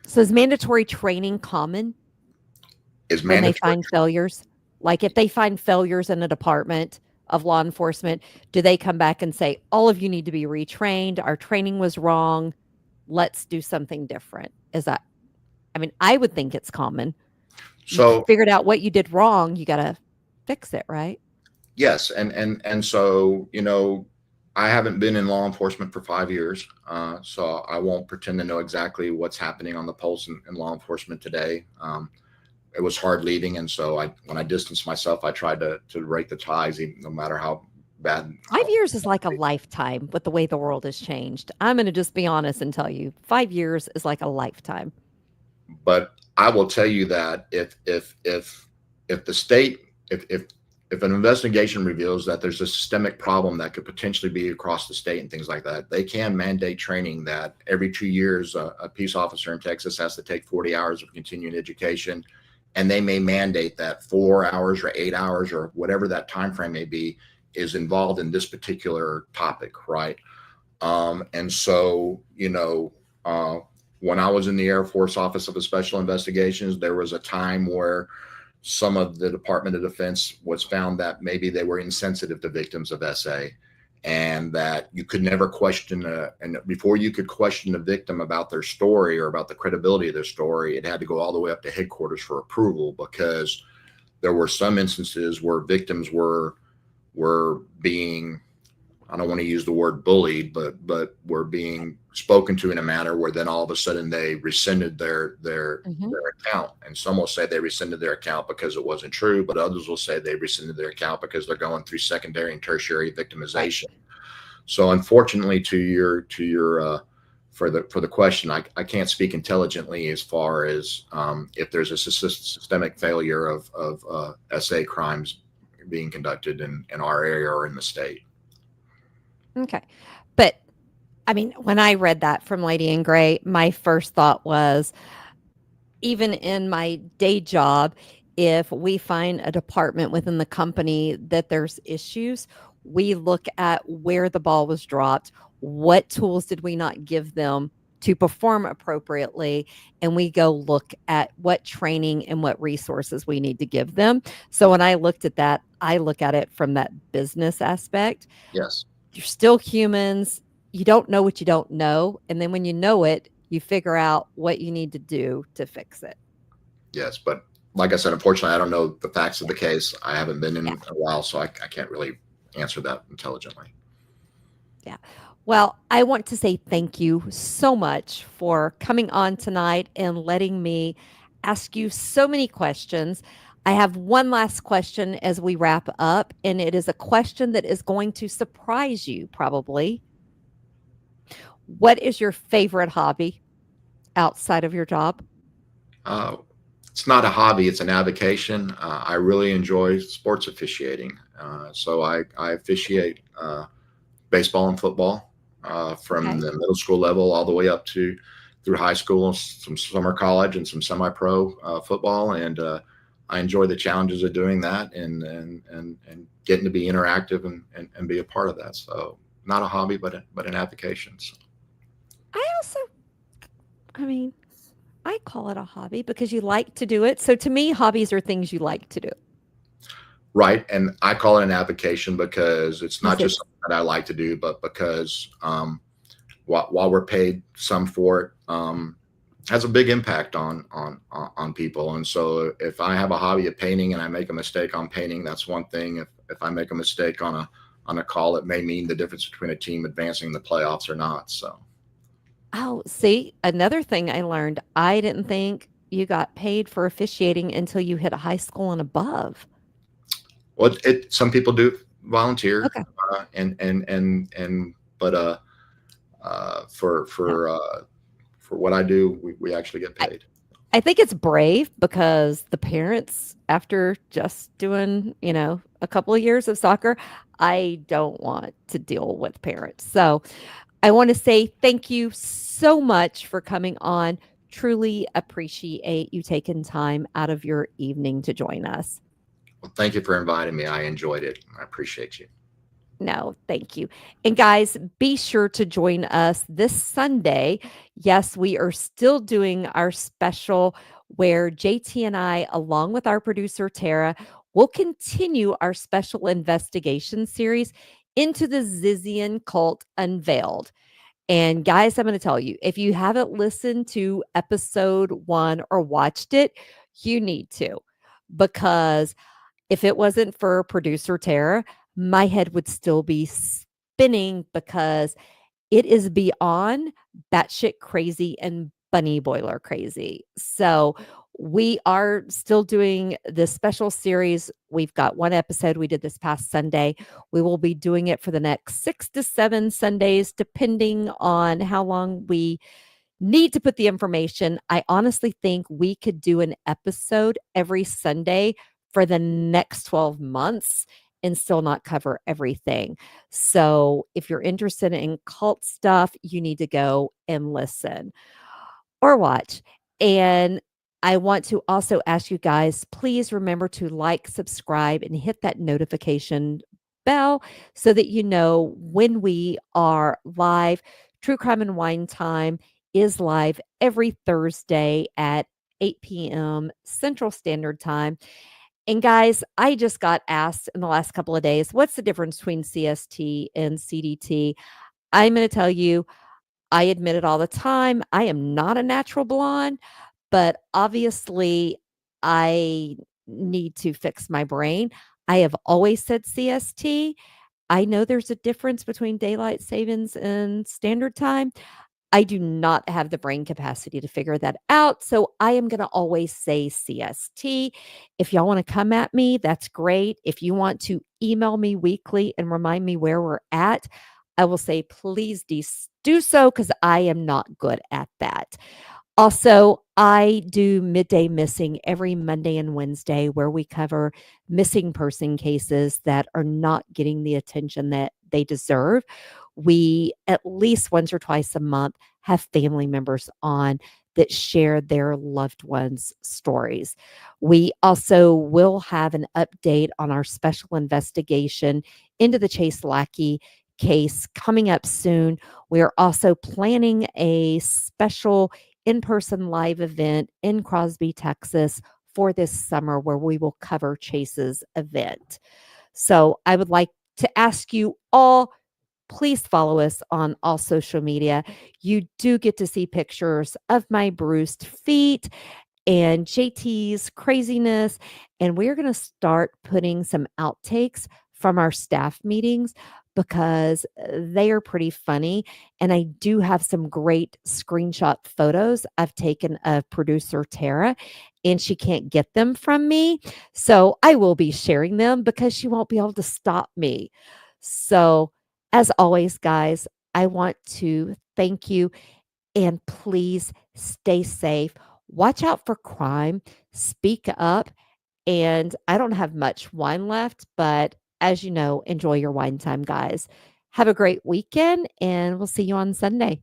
So is mandatory training common is when they mandatory. find failures? Like if they find failures in a department of law enforcement, do they come back and say, all of you need to be retrained? Our training was wrong. Let's do something different. Is that, I mean, I would think it's common. You So figured out what you did wrong. You got to fix it, right? yes, and so I haven't been in law enforcement for 5 years, so I won't pretend to know exactly what's happening on the pulse in law enforcement today. It was hard leaving, and so when I distanced myself, I tried to break the ties, even no matter how bad. 5 years is like a lifetime with the way the world has changed. I'm going to just be honest and tell you 5 years is like a lifetime. But I will tell you that if the state if an investigation reveals that there's a systemic problem that could potentially be across the state and things like that, they can mandate training that every 2 years a peace officer in Texas has to take 40 hours of continuing education, and they may mandate that 4 hours or 8 hours or whatever that time frame may be is involved in this particular topic, right? And so, when I was in the Air Force Office of Special Investigations, there was a time where some of the Department of Defense was found that maybe they were insensitive to victims of SA, and that you could never question and before you could question a victim about their story or about the credibility of their story, it had to go all the way up to headquarters for approval, because there were some instances where victims were being, I don't want to use the word bullied, but were being spoken to in a manner where then all of a sudden they rescinded Mhm. their account. And some will say they rescinded their account because it wasn't true, but others will say they rescinded their account because they're going through secondary and tertiary Right. victimization. So unfortunately, for the question, I can't speak intelligently as far as if there's a systemic failure of SA crimes being conducted in our area or in the state. Okay. But I mean, when I read that from Lady in Gray, my first thought was even in my day job, if we find a department within the company that there's issues, we look at where the ball was dropped, what tools did we not give them to perform appropriately, and we go look at what training and what resources we need to give them. So when I looked at that, I look at it from that business aspect. Yes. You're still humans. You don't know what you don't know. And then when you know it, you figure out what you need to do to fix it. Yes, but like I said, unfortunately, I don't know the facts of Yeah. the case. I haven't been Yeah. in a while, so I can't really answer that intelligently. Yeah. Well, I want to say thank you so much for coming on tonight and letting me ask you so many questions. I have one last question as we wrap up, and it is a question that is going to surprise you probably. What is your favorite hobby outside of your job? Uh, it's not a hobby; it's an avocation. I really enjoy sports officiating, so I officiate baseball and football from Okay. the middle school level all the way up to through high school, some summer college, and some semi-pro football, and I enjoy the challenges of doing that and getting to be interactive and be a part of that. So not a hobby, but an avocation. So, I also, I mean, I call it a hobby because you like to do it. So to me, hobbies are things you like to do. right, and I call it an avocation because it's not Because just it's something that I like to do, but because while we're paid some for it, has a big impact on people. And so if I have a hobby of painting and I make a mistake on painting, that's one thing. If I make a mistake on a call, it may mean the difference between a team advancing the playoffs or not. So oh, see, another thing I learned, I didn't think you got paid for officiating until you hit a high school and above. well, it some people do volunteer, Okay. and but for No. for what I do, we actually get I, paid. I think it's brave because the parents, after just doing, a couple of years of soccer, I don't want to deal with parents. So I want to say thank you so much for coming on. Truly appreciate you taking time out of your evening to join us. Well, thank you for inviting me. I enjoyed it. I appreciate you. No, thank you. And guys, be sure to join us this Sunday. Yes, we are still doing our special where JT and I, along with our producer Tara, will continue our special investigation series into the Zizian cult unveiled. And guys, I'm going to tell you, if you haven't listened to episode 1 or watched it, you need to, because if it wasn't for producer Tara, my head would still be spinning because it is beyond batshit crazy and bunny boiler crazy. So we are still doing this special series. We've got one episode we did this past Sunday. We will be doing it for the next 6 to 7 Sundays, depending on how long we need to put the information. I honestly think we could do an episode every Sunday for the next 12 months and still not cover everything. So if you're interested in cult stuff, you need to go and listen or watch. And I want to also ask you guys, please remember to like, subscribe, and hit that notification bell so that you know when we are live. True Crime and Wine Time is live every Thursday at 8 p.m. Central Standard Time. And guys, I just got asked in the last couple of days, what's the difference between CST and CDT? I'm going to tell you, I admit it all the time. I am not a natural blonde, but obviously I need to fix my brain. I have always said CST. I know there's a difference between daylight savings and standard time. I do not have the brain capacity to figure that out. So I am going to always say CST. If y'all want to come at me, that's great. If you want to email me weekly and remind me where we're at, I will say, please do so because I am not good at that. Also, I do midday missing every Monday and Wednesday where we cover missing person cases that are not getting the attention that they deserve. We, at least once or twice a month, have family members on that share their loved ones' stories. We also will have an update on our special investigation into the Chase Lackey case coming up soon. We are also planning a special in person live event in Crosby, Texas for this summer where we will cover Chase's event. So I would like to ask you all, please follow us on all social media. You do get to see pictures of my bruised feet and JT's craziness. And we're going to start putting some outtakes from our staff meetings because they are pretty funny. And I do have some great screenshot photos I've taken of producer Tara, and she can't get them from me. So I will be sharing them because she won't be able to stop me. So, as always, guys, I want to thank you and please stay safe. Watch out for crime. Speak up. And I don't have much wine left, but as you know, enjoy your wine time, guys. Have a great weekend, and we'll see you on Sunday.